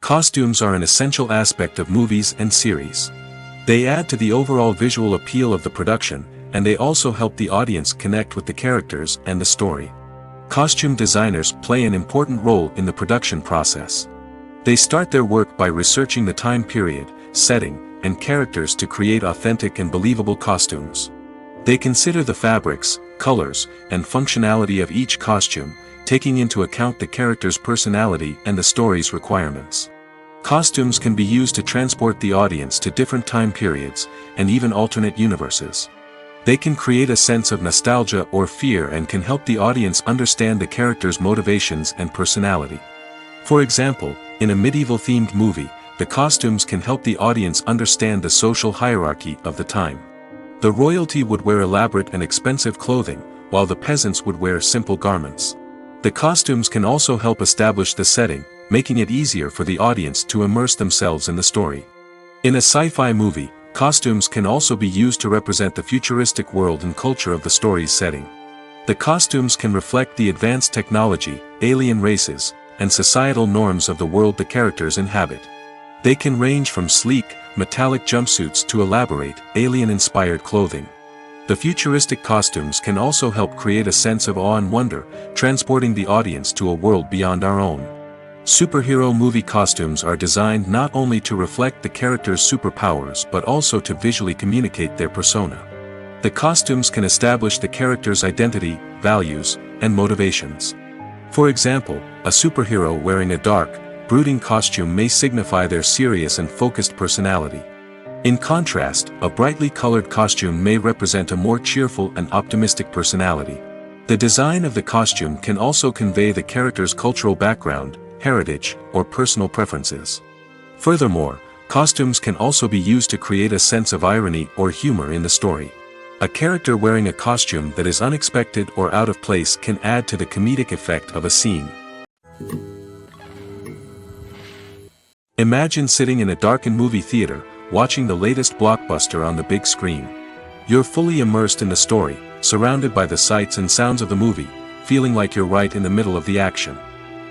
Costumes are an essential aspect of movies and series. They add to the overall visual appeal of the production, and they also help the audience connect with the characters and the story. Costume designers play an important role in the production process. They start their work by researching the time period, setting, and characters to create authentic and believable costumes. They consider the fabrics, colors, and functionality of each costume, taking into account the character's personality and the story's requirements. Costumes can be used to transport the audience to different time periods, and even alternate universes. They can create a sense of nostalgia or fear and can help the audience understand the character's motivations and personality. For example, in a medieval-themed movie, the costumes can help the audience understand the social hierarchy of the time. The royalty would wear elaborate and expensive clothing, while the peasants would wear simple garments. The costumes can also help establish the setting, making it easier for the audience to immerse themselves in the story. In a sci-fi movie, costumes can also be used to represent the futuristic world and culture of the story's setting. The costumes can reflect the advanced technology, alien races, and societal norms of the world the characters inhabit. They can range from sleek, metallic jumpsuits to elaborate, alien-inspired clothing. The futuristic costumes can also help create a sense of awe and wonder, transporting the audience to a world beyond our own. Superhero movie costumes are designed not only to reflect the character's superpowers but also to visually communicate their persona. The costumes can establish the character's identity, values, and motivations. For example, a superhero wearing a dark, brooding costume may signify their serious and focused personality. In contrast, a brightly colored costume may represent a more cheerful and optimistic personality. The design of the costume can also convey the character's cultural background, heritage, or personal preferences. Furthermore, costumes can also be used to create a sense of irony or humor in the story. A character wearing a costume that is unexpected or out of place can add to the comedic effect of a scene. Imagine sitting in a darkened movie theater, watching the latest blockbuster on the big screen. You're fully immersed in the story, surrounded by the sights and sounds of the movie, feeling like you're right in the middle of the action.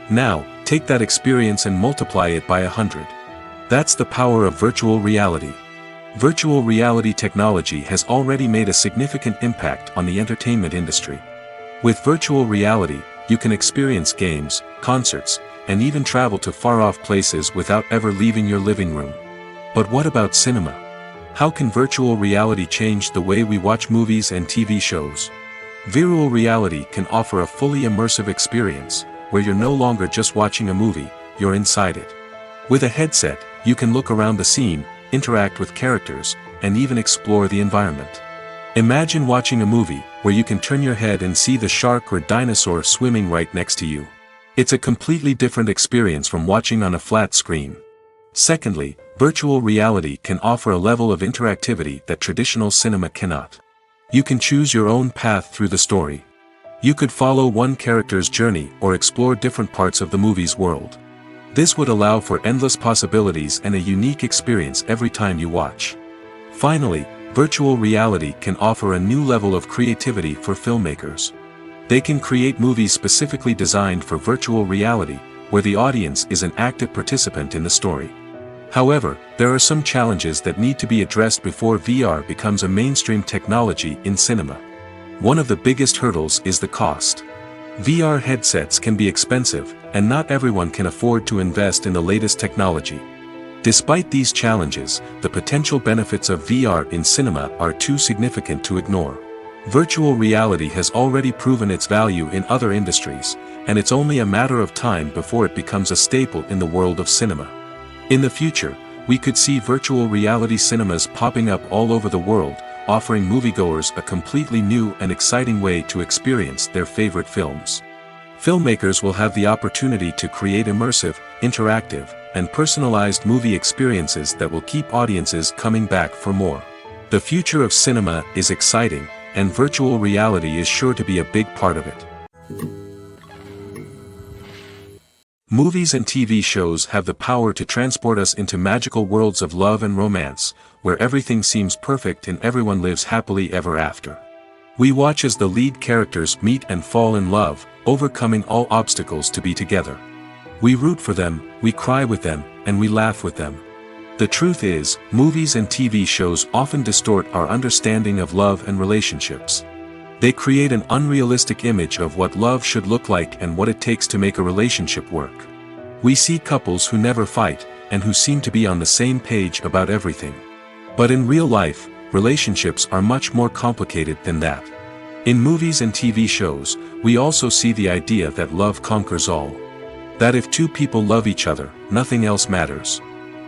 Now, take that experience and multiply it by 100. That's the power of virtual reality. Virtual reality technology has already made a significant impact on the entertainment industry. With virtual reality, you can experience games, concerts, and even travel to far-off places without ever leaving your living room. But what about cinema? How can virtual reality change the way we watch movies and TV shows? Virtual reality can offer a fully immersive experience, where you're no longer just watching a movie, you're inside it. With a headset, you can look around the scene, interact with characters, and even explore the environment. Imagine watching a movie where you can turn your head and see the shark or dinosaur swimming right next to you. It's a completely different experience from watching on a flat screen. Secondly, virtual reality can offer a level of interactivity that traditional cinema cannot. You can choose your own path through the story. You could follow one character's journey or explore different parts of the movie's world. This would allow for endless possibilities and a unique experience every time you watch. Finally, virtual reality can offer a new level of creativity for filmmakers. They can create movies specifically designed for virtual reality, where the audience is an active participant in the story. However, there are some challenges that need to be addressed before VR becomes a mainstream technology in cinema. One of the biggest hurdles is the cost. VR headsets can be expensive, and not everyone can afford to invest in the latest technology. Despite these challenges, the potential benefits of VR in cinema are too significant to ignore. Virtual reality has already proven its value in other industries, and it's only a matter of time before it becomes a staple in the world of cinema. In the future, we could see virtual reality cinemas popping up all over the world, offering moviegoers a completely new and exciting way to experience their favorite films. Filmmakers will have the opportunity to create immersive, interactive, and personalized movie experiences that will keep audiences coming back for more. The future of cinema is exciting, and virtual reality is sure to be a big part of it. Movies and TV shows have the power to transport us into magical worlds of love and romance, where everything seems perfect and everyone lives happily ever after. We watch as the lead characters meet and fall in love, overcoming all obstacles to be together. We root for them, we cry with them, and we laugh with them. The truth is, movies and TV shows often distort our understanding of love and relationships. They create an unrealistic image of what love should look like and what it takes to make a relationship work. We see couples who never fight, and who seem to be on the same page about everything. But in real life, relationships are much more complicated than that. In movies and TV shows, we also see the idea that love conquers all. That if two people love each other, nothing else matters.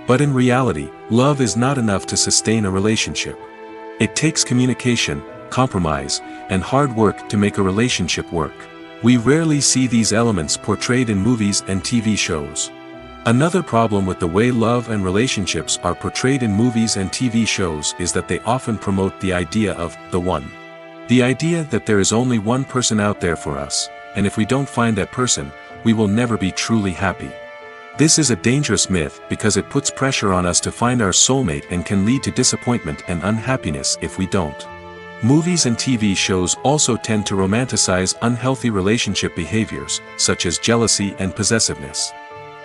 But in reality, love is not enough to sustain a relationship. It takes communication, compromise, and hard work to make a relationship work. We rarely see these elements portrayed in movies and TV shows. Another problem with the way love and relationships are portrayed in movies and TV shows is that they often promote the idea of the one. The idea that there is only one person out there for us, and if we don't find that person, we will never be truly happy. This is a dangerous myth because it puts pressure on us to find our soulmate and can lead to disappointment and unhappiness if we don't. Movies and TV shows also tend to romanticize unhealthy relationship behaviors, such as jealousy and possessiveness.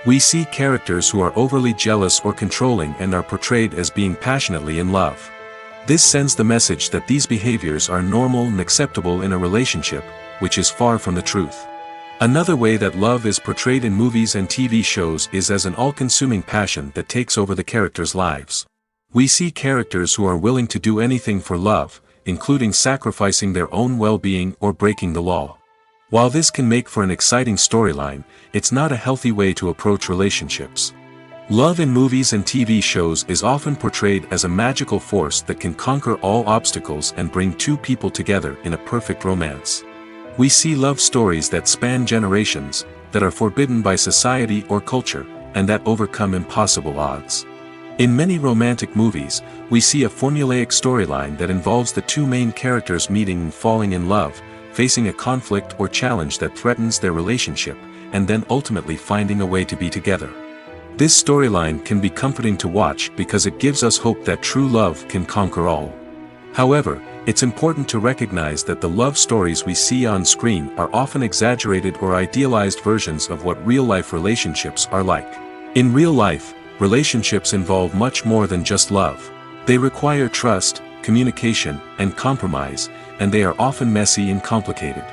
We see characters who are overly jealous or controlling and are portrayed as being passionately in love. This sends the message that these behaviors are normal and acceptable in a relationship, which is far from the truth. Another way that love is portrayed in movies and TV shows is as an all-consuming passion that takes over the characters' lives. We see characters who are willing to do anything for love, including sacrificing their own well-being or breaking the law. While this can make for an exciting storyline, it's not a healthy way to approach relationships. Love in movies and TV shows is often portrayed as a magical force that can conquer all obstacles and bring two people together in a perfect romance. We see love stories that span generations, that are forbidden by society or culture, and that overcome impossible odds. In many romantic movies, we see a formulaic storyline that involves the two main characters meeting and falling in love, facing a conflict or challenge that threatens their relationship, and then ultimately finding a way to be together. This storyline can be comforting to watch because it gives us hope that true love can conquer all. However, it's important to recognize that the love stories we see on screen are often exaggerated or idealized versions of what real-life relationships are like. In real life, relationships involve much more than just love. They require trust, communication, and compromise, and they are often messy and complicated.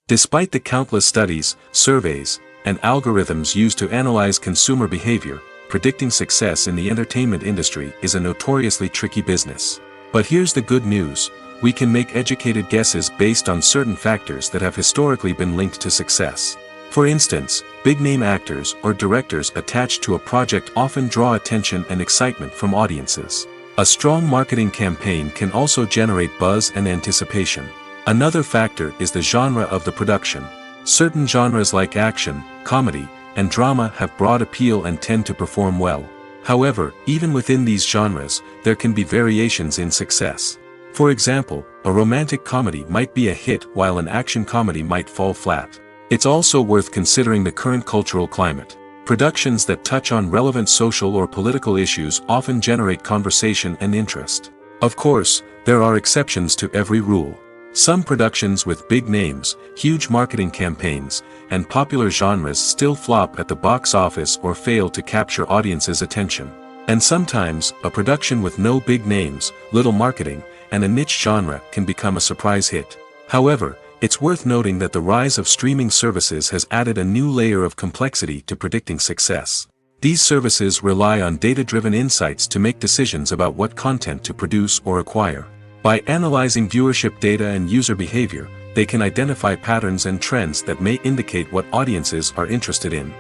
Despite the countless studies, surveys, and algorithms used to analyze consumer behavior, predicting success in the entertainment industry is a notoriously tricky business. But here's the good news: we can make educated guesses based on certain factors that have historically been linked to success. For instance, big-name actors or directors attached to a project often draw attention and excitement from audiences. A strong marketing campaign can also generate buzz and anticipation. Another factor is the genre of the production. Certain genres like action, comedy, and drama have broad appeal and tend to perform well. However, even within these genres, there can be variations in success. For example, a romantic comedy might be a hit while an action comedy might fall flat. It's also worth considering the current cultural climate. Productions that touch on relevant social or political issues often generate conversation and interest. Of course, there are exceptions to every rule. Some productions with big names, huge marketing campaigns, and popular genres still flop at the box office or fail to capture audiences' attention. And sometimes, a production with no big names, little marketing, and a niche genre can become a surprise hit. However, it's worth noting that the rise of streaming services has added a new layer of complexity to predicting success. These services rely on data-driven insights to make decisions about what content to produce or acquire. By analyzing viewership data and user behavior, they can identify patterns and trends that may indicate what audiences are interested in.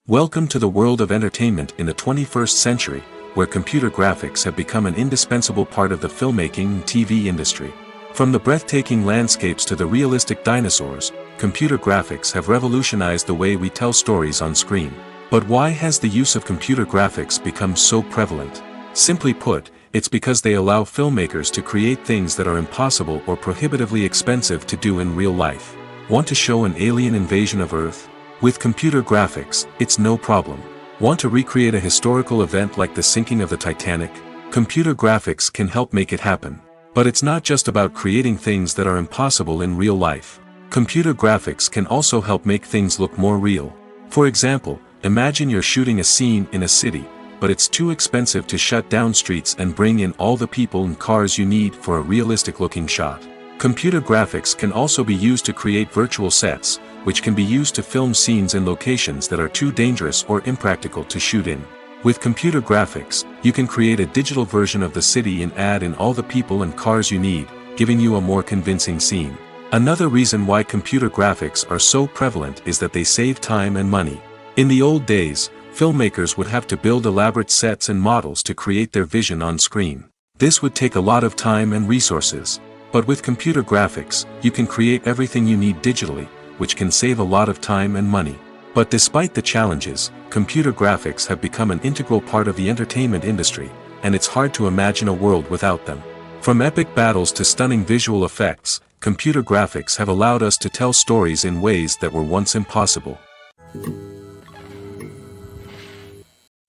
Welcome to the world of entertainment in the 21st century, where computer graphics have become an indispensable part of the filmmaking and TV industry. From the breathtaking landscapes to the realistic dinosaurs, computer graphics have revolutionized the way we tell stories on screen. But why has the use of computer graphics become so prevalent? Simply put, it's because they allow filmmakers to create things that are impossible or prohibitively expensive to do in real life. Want to show an alien invasion of Earth? With computer graphics, it's no problem. Want to recreate a historical event like the sinking of the Titanic? Computer graphics can help make it happen. But it's not just about creating things that are impossible in real life. Computer graphics can also help make things look more real. For example, imagine you're shooting a scene in a city, but it's too expensive to shut down streets and bring in all the people and cars you need for a realistic-looking shot. Computer graphics can also be used to create virtual sets, which can be used to film scenes in locations that are too dangerous or impractical to shoot in. With computer graphics, you can create a digital version of the city and add in all the people and cars you need, giving you a more convincing scene. Another reason why computer graphics are so prevalent is that they save time and money. In the old days, filmmakers would have to build elaborate sets and models to create their vision on screen. This would take a lot of time and resources. But with computer graphics, you can create everything you need digitally, which can save a lot of time and money. But despite the challenges, computer graphics have become an integral part of the entertainment industry, and it's hard to imagine a world without them. From epic battles to stunning visual effects, computer graphics have allowed us to tell stories in ways that were once impossible.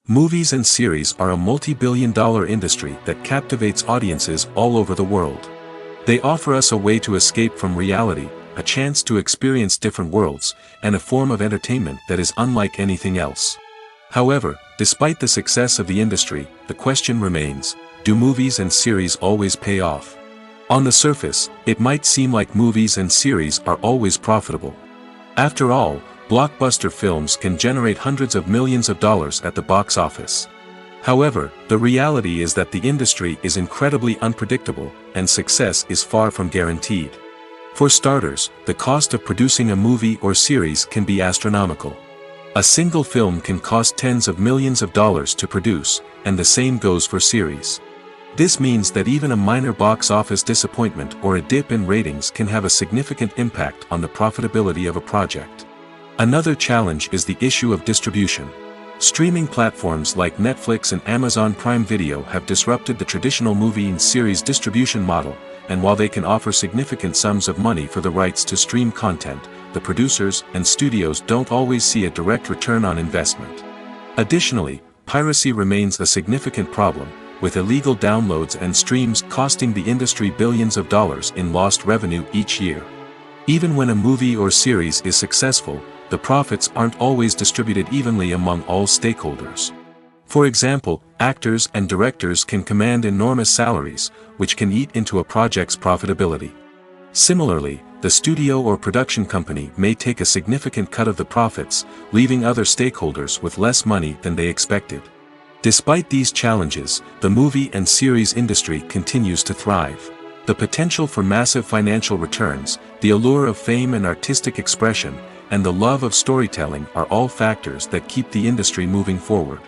Movies and series are a multi-billion-dollar industry that captivates audiences all over the world. They offer us a way to escape from reality, a chance to experience different worlds, and a form of entertainment that is unlike anything else. However, despite the success of the industry, the question remains, do movies and series always pay off? On the surface, it might seem like movies and series are always profitable. After all, blockbuster films can generate hundreds of millions of dollars at the box office. However, the reality is that the industry is incredibly unpredictable, and success is far from guaranteed. For starters, the cost of producing a movie or series can be astronomical. A single film can cost tens of millions of dollars to produce, and the same goes for series. This means that even a minor box office disappointment or a dip in ratings can have a significant impact on the profitability of a project. Another challenge is the issue of distribution. Streaming platforms like Netflix and Amazon Prime Video have disrupted the traditional movie and series distribution model, and while they can offer significant sums of money for the rights to stream content, the producers and studios don't always see a direct return on investment. Additionally, piracy remains a significant problem, with illegal downloads and streams costing the industry billions of dollars in lost revenue each year. Even when a movie or series is successful, the profits aren't always distributed evenly among all stakeholders. For example, actors and directors can command enormous salaries, which can eat into a project's profitability. Similarly, the studio or production company may take a significant cut of the profits, leaving other stakeholders with less money than they expected. Despite these challenges, the movie and series industry continues to thrive. The potential for massive financial returns, the allure of fame and artistic expression, and the love of storytelling are all factors that keep the industry moving forward.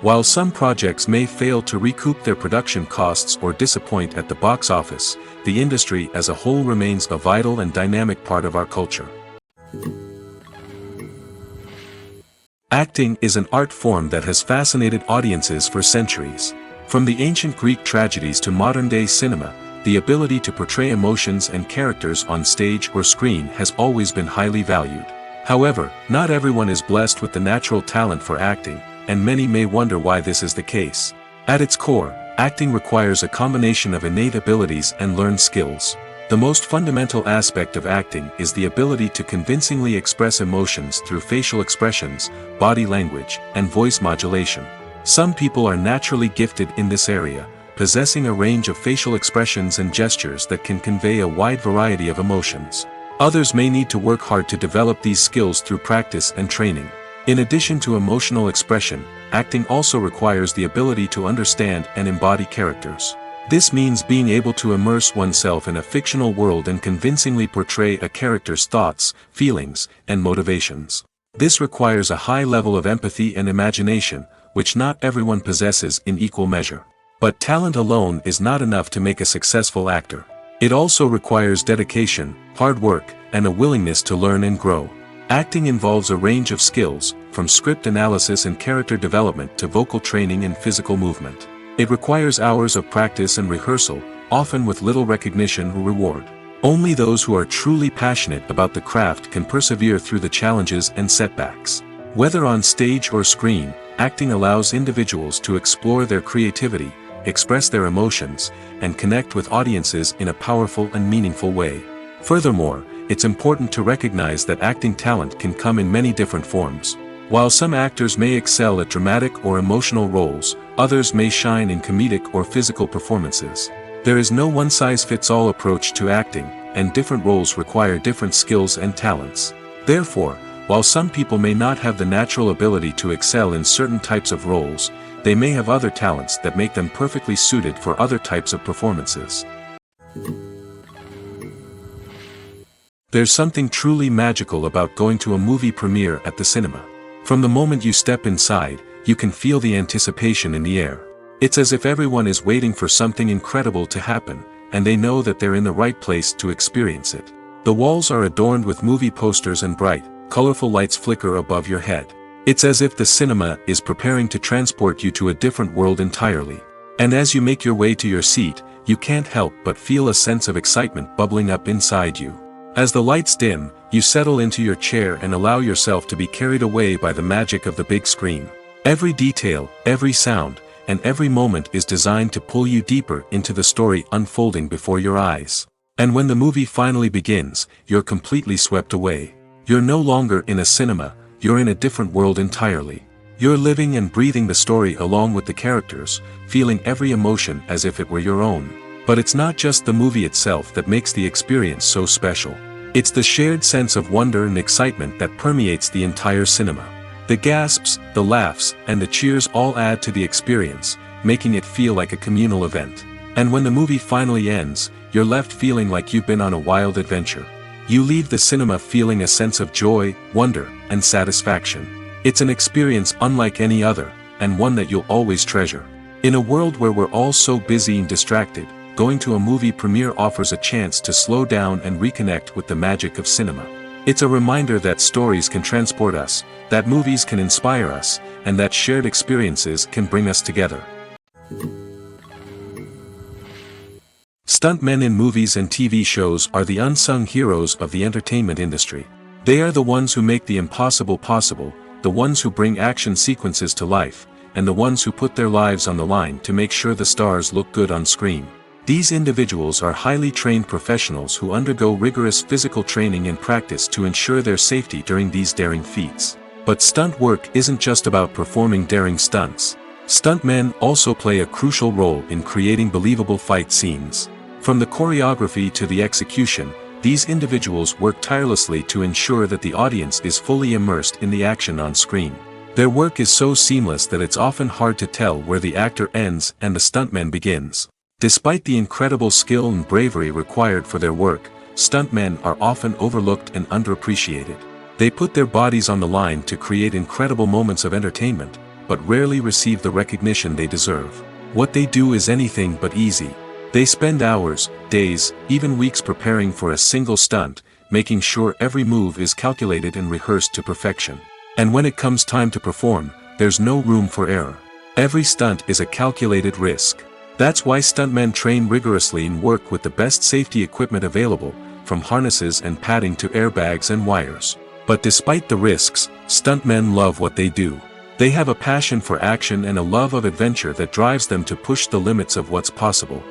While some projects may fail to recoup their production costs or disappoint at the box office, the industry as a whole remains a vital and dynamic part of our culture. Acting is an art form that has fascinated audiences for centuries. From the ancient Greek tragedies to modern-day cinema, the ability to portray emotions and characters on stage or screen has always been highly valued. However, not everyone is blessed with the natural talent for acting, and many may wonder why this is the case. At its core, acting requires a combination of innate abilities and learned skills. The most fundamental aspect of acting is the ability to convincingly express emotions through facial expressions, body language, and voice modulation. Some people are naturally gifted in this area, possessing a range of facial expressions and gestures that can convey a wide variety of emotions. Others may need to work hard to develop these skills through practice and training. In addition to emotional expression, acting also requires the ability to understand and embody characters. This means being able to immerse oneself in a fictional world and convincingly portray a character's thoughts, feelings, and motivations. This requires a high level of empathy and imagination, which not everyone possesses in equal measure. But talent alone is not enough to make a successful actor. It also requires dedication, hard work, and a willingness to learn and grow. Acting involves a range of skills, from script analysis and character development to vocal training and physical movement. It requires hours of practice and rehearsal, often with little recognition or reward. Only those who are truly passionate about the craft can persevere through the challenges and setbacks. Whether on stage or screen, acting allows individuals to explore their creativity, express their emotions, and connect with audiences in a powerful and meaningful way. Furthermore, it's important to recognize that acting talent can come in many different forms. While some actors may excel at dramatic or emotional roles, others may shine in comedic or physical performances. There is no one-size-fits-all approach to acting, and different roles require different skills and talents. Therefore, while some people may not have the natural ability to excel in certain types of roles, they may have other talents that make them perfectly suited for other types of performances. There's something truly magical about going to a movie premiere at the cinema. From the moment you step inside, you can feel the anticipation in the air. It's as if everyone is waiting for something incredible to happen, and they know that they're in the right place to experience it. The walls are adorned with movie posters and bright, colorful lights flicker above your head. It's as if the cinema is preparing to transport you to a different world entirely. And as you make your way to your seat, you can't help but feel a sense of excitement bubbling up inside you. As the lights dim, you settle into your chair and allow yourself to be carried away by the magic of the big screen. Every detail, every sound, and every moment is designed to pull you deeper into the story unfolding before your eyes. And when the movie finally begins, you're completely swept away. You're no longer in a cinema, you're in a different world entirely. You're living and breathing the story along with the characters, feeling every emotion as if it were your own. But it's not just the movie itself that makes the experience so special. It's the shared sense of wonder and excitement that permeates the entire cinema. The gasps, the laughs, and the cheers all add to the experience, making it feel like a communal event. And when the movie finally ends, you're left feeling like you've been on a wild adventure. You leave the cinema feeling a sense of joy, wonder, and satisfaction. It's an experience unlike any other, and one that you'll always treasure. In a world where we're all so busy and distracted, going to a movie premiere offers a chance to slow down and reconnect with the magic of cinema. It's a reminder that stories can transport us, that movies can inspire us, and that shared experiences can bring us together. Stuntmen in movies and TV shows are the unsung heroes of the entertainment industry. They are the ones who make the impossible possible, the ones who bring action sequences to life, and the ones who put their lives on the line to make sure the stars look good on screen. These individuals are highly trained professionals who undergo rigorous physical training and practice to ensure their safety during these daring feats. But stunt work isn't just about performing daring stunts. Stuntmen also play a crucial role in creating believable fight scenes. From the choreography to the execution, these individuals work tirelessly to ensure that the audience is fully immersed in the action on screen. Their work is so seamless that it's often hard to tell where the actor ends and the stuntman begins. Despite the incredible skill and bravery required for their work, stuntmen are often overlooked and underappreciated. They put their bodies on the line to create incredible moments of entertainment, but rarely receive the recognition they deserve. What they do is anything but easy. They spend hours, days, even weeks preparing for a single stunt, making sure every move is calculated and rehearsed to perfection. And when it comes time to perform, there's no room for error. Every stunt is a calculated risk. That's why stuntmen train rigorously and work with the best safety equipment available, from harnesses and padding to airbags and wires. But despite the risks, stuntmen love what they do. They have a passion for action and a love of adventure that drives them to push the limits of what's possible.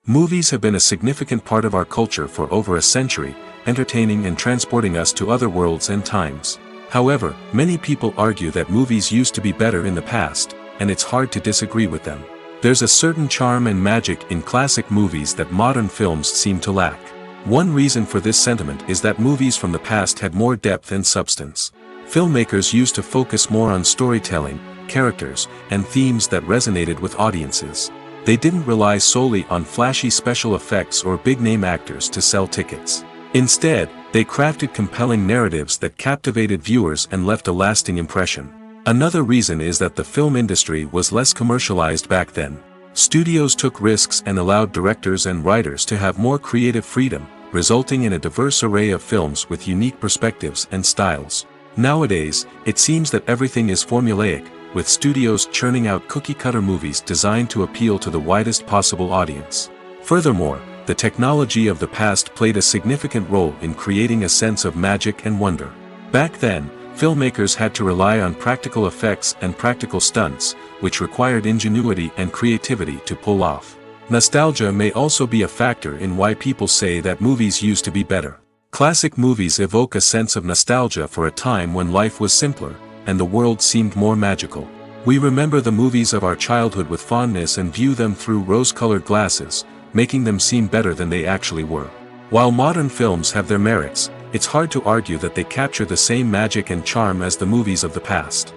Movies have been a significant part of our culture for over a century, entertaining and transporting us to other worlds and times. However, many people argue that movies used to be better in the past, and it's hard to disagree with them. There's a certain charm and magic in classic movies that modern films seem to lack. One reason for this sentiment is that movies from the past had more depth and substance. Filmmakers used to focus more on storytelling, characters, and themes that resonated with audiences. They didn't rely solely on flashy special effects or big-name actors to sell tickets. Instead, they crafted compelling narratives that captivated viewers and left a lasting impression. Another reason is that the film industry was less commercialized back then. Studios took risks and allowed directors and writers to have more creative freedom, resulting in a diverse array of films with unique perspectives and styles. Nowadays, it seems that everything is formulaic, with studios churning out cookie-cutter movies designed to appeal to the widest possible audience. Furthermore, the technology of the past played a significant role in creating a sense of magic and wonder. Back then, filmmakers had to rely on practical effects and practical stunts, which required ingenuity and creativity to pull off. Nostalgia may also be a factor in why people say that movies used to be better. Classic movies evoke a sense of nostalgia for a time when life was simpler, and the world seemed more magical. We remember the movies of our childhood with fondness and view them through rose-colored glasses, making them seem better than they actually were. While modern films have their merits, it's hard to argue that they capture the same magic and charm as the movies of the past.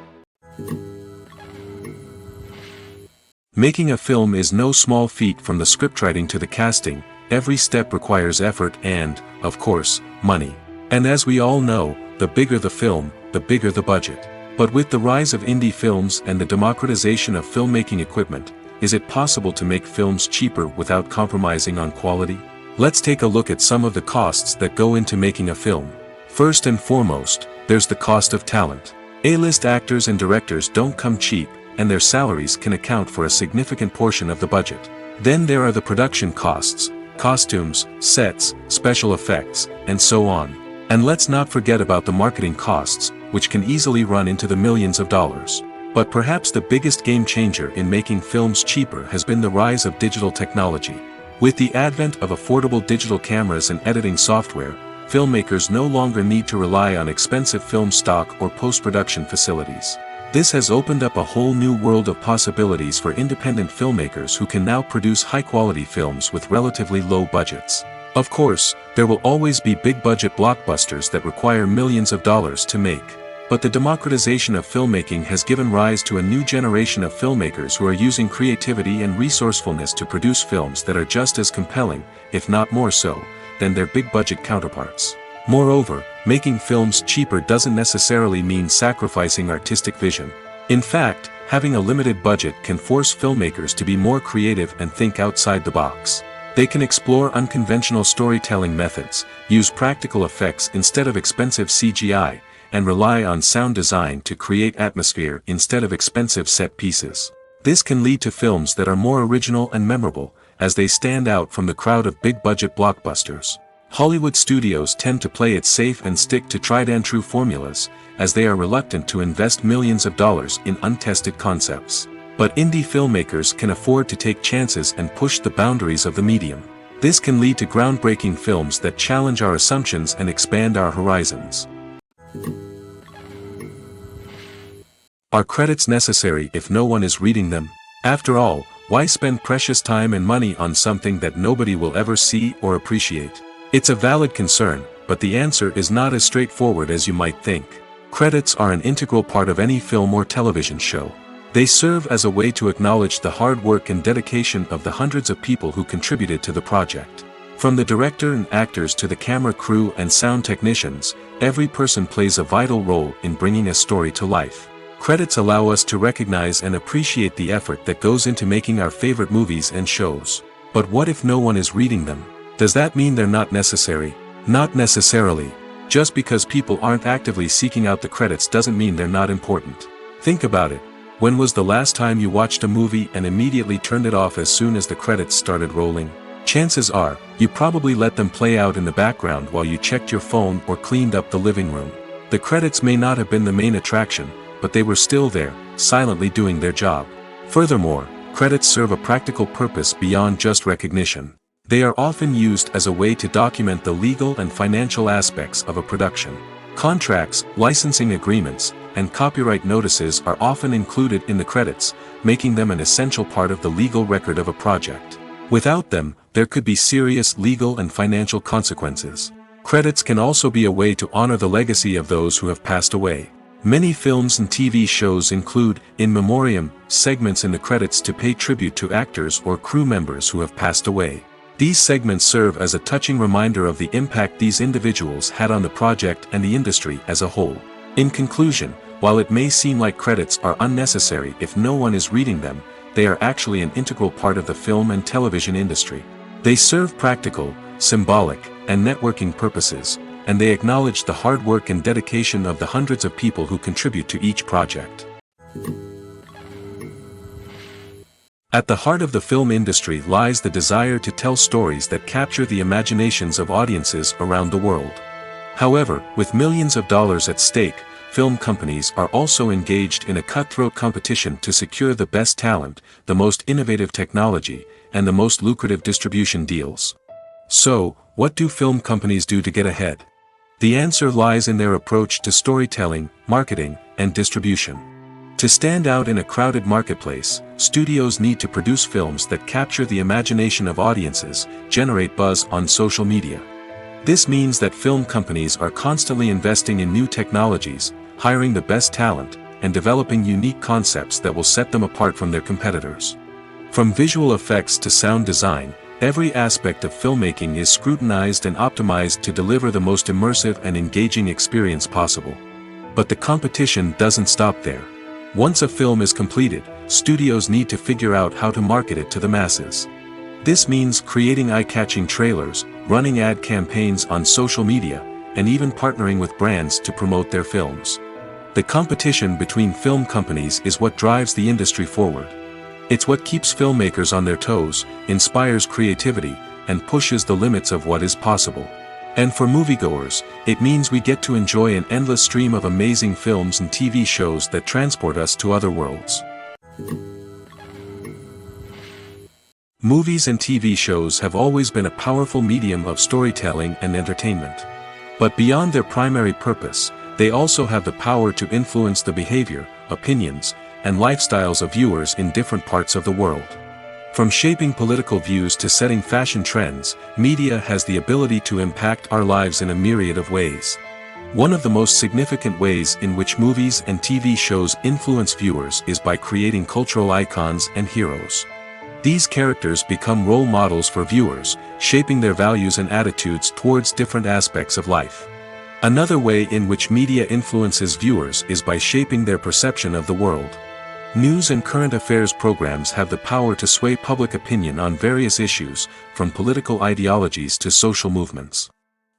Making a film is no small feat. From the scriptwriting to the casting, every step requires effort and, of course, money. And as we all know, the bigger the film, the bigger the budget. But with the rise of indie films and the democratization of filmmaking equipment, is it possible to make films cheaper without compromising on quality? Let's take a look at some of the costs that go into making a film. First and foremost, there's the cost of talent. A-list actors and directors don't come cheap, and their salaries can account for a significant portion of the budget. Then there are the production costs, costumes, sets, special effects, and so on. And let's not forget about the marketing costs, which can easily run into the millions of dollars. But perhaps the biggest game changer in making films cheaper has been the rise of digital technology. With the advent of affordable digital cameras and editing software, filmmakers no longer need to rely on expensive film stock or post-production facilities. This has opened up a whole new world of possibilities for independent filmmakers who can now produce high-quality films with relatively low budgets. Of course, there will always be big-budget blockbusters that require millions of dollars to make. But the democratization of filmmaking has given rise to a new generation of filmmakers who are using creativity and resourcefulness to produce films that are just as compelling, if not more so, than their big-budget counterparts. Moreover, making films cheaper doesn't necessarily mean sacrificing artistic vision. In fact, having a limited budget can force filmmakers to be more creative and think outside the box. They can explore unconventional storytelling methods, use practical effects instead of expensive CGI, and rely on sound design to create atmosphere instead of expensive set pieces. This can lead to films that are more original and memorable, as they stand out from the crowd of big-budget blockbusters. Hollywood studios tend to play it safe and stick to tried-and-true formulas, as they are reluctant to invest millions of dollars in untested concepts. But indie filmmakers can afford to take chances and push the boundaries of the medium. This can lead to groundbreaking films that challenge our assumptions and expand our horizons. Are credits necessary if no one is reading them? After all, why spend precious time and money on something that nobody will ever see or appreciate? It's a valid concern, but the answer is not as straightforward as you might think. Credits are an integral part of any film or television show. They serve as a way to acknowledge the hard work and dedication of the hundreds of people who contributed to the project. From the director and actors to the camera crew and sound technicians, every person plays a vital role in bringing a story to life. Credits allow us to recognize and appreciate the effort that goes into making our favorite movies and shows. But what if no one is reading them? Does that mean they're not necessary? Not necessarily. Just because people aren't actively seeking out the credits doesn't mean they're not important. Think about it. When was the last time you watched a movie and immediately turned it off as soon as the credits started rolling? Chances are, you probably let them play out in the background while you checked your phone or cleaned up the living room. The credits may not have been the main attraction, but they were still there, silently doing their job. Furthermore, credits serve a practical purpose beyond just recognition. They are often used as a way to document the legal and financial aspects of a production. Contracts, licensing agreements, and copyright notices are often included in the credits, making them an essential part of the legal record of a project. Without them, there could be serious legal and financial consequences. Credits can also be a way to honor the legacy of those who have passed away. Many films and TV shows include, in memoriam, segments in the credits to pay tribute to actors or crew members who have passed away. These segments serve as a touching reminder of the impact these individuals had on the project and the industry as a whole. In conclusion, while it may seem like credits are unnecessary if no one is reading them, they are actually an integral part of the film and television industry. They serve practical, symbolic, and networking purposes, and they acknowledge the hard work and dedication of the hundreds of people who contribute to each project. At the heart of the film industry lies the desire to tell stories that capture the imaginations of audiences around the world. However, with millions of dollars at stake, film companies are also engaged in a cutthroat competition to secure the best talent, the most innovative technology, and the most lucrative distribution deals. So, what do film companies do to get ahead? The answer lies in their approach to storytelling, marketing, and distribution. To stand out in a crowded marketplace, studios need to produce films that capture the imagination of audiences, generate buzz on social media. This means that film companies are constantly investing in new technologies, hiring the best talent, and developing unique concepts that will set them apart from their competitors. From visual effects to sound design, every aspect of filmmaking is scrutinized and optimized to deliver the most immersive and engaging experience possible. But the competition doesn't stop there. Once a film is completed, studios need to figure out how to market it to the masses. This means creating eye-catching trailers, running ad campaigns on social media, and even partnering with brands to promote their films. The competition between film companies is what drives the industry forward. It's what keeps filmmakers on their toes, inspires creativity, and pushes the limits of what is possible. And for moviegoers, it means we get to enjoy an endless stream of amazing films and TV shows that transport us to other worlds. Movies and TV shows have always been a powerful medium of storytelling and entertainment. But beyond their primary purpose, they also have the power to influence the behavior, opinions, and lifestyles of viewers in different parts of the world. From shaping political views to setting fashion trends, media has the ability to impact our lives in a myriad of ways. One of the most significant ways in which movies and TV shows influence viewers is by creating cultural icons and heroes. These characters become role models for viewers, shaping their values and attitudes towards different aspects of life. Another way in which media influences viewers is by shaping their perception of the world. News and current affairs programs have the power to sway public opinion on various issues, from political ideologies to social movements.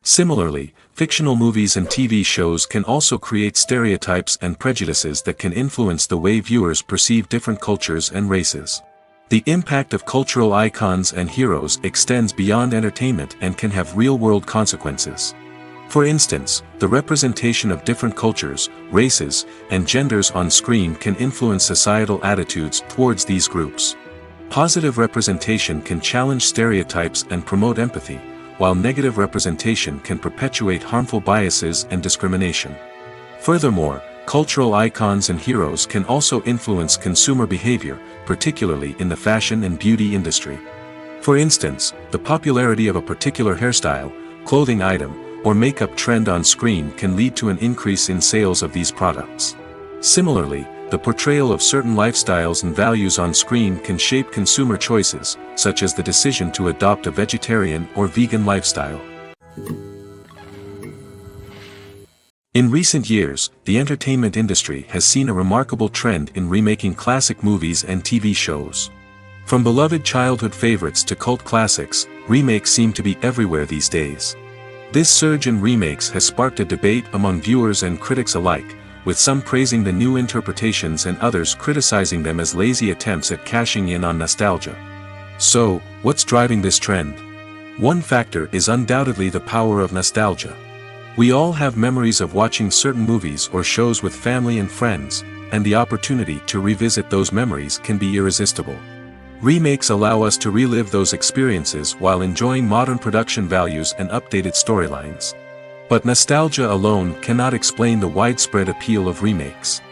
Similarly, fictional movies and TV shows can also create stereotypes and prejudices that can influence the way viewers perceive different cultures and races. The impact of cultural icons and heroes extends beyond entertainment and can have real-world consequences. For instance, the representation of different cultures, races, and genders on screen can influence societal attitudes towards these groups. Positive representation can challenge stereotypes and promote empathy, while negative representation can perpetuate harmful biases and discrimination. Furthermore, cultural icons and heroes can also influence consumer behavior, particularly in the fashion and beauty industry. For instance, the popularity of a particular hairstyle, clothing item, or makeup trend on screen can lead to an increase in sales of these products. Similarly, the portrayal of certain lifestyles and values on screen can shape consumer choices, such as the decision to adopt a vegetarian or vegan lifestyle. In recent years, the entertainment industry has seen a remarkable trend in remaking classic movies and TV shows. From beloved childhood favorites to cult classics, remakes seem to be everywhere these days. This surge in remakes has sparked a debate among viewers and critics alike, with some praising the new interpretations and others criticizing them as lazy attempts at cashing in on nostalgia. So, what's driving this trend? One factor is undoubtedly the power of nostalgia. We all have memories of watching certain movies or shows with family and friends, and the opportunity to revisit those memories can be irresistible. Remakes allow us to relive those experiences while enjoying modern production values and updated storylines. But nostalgia alone cannot explain the widespread appeal of remakes.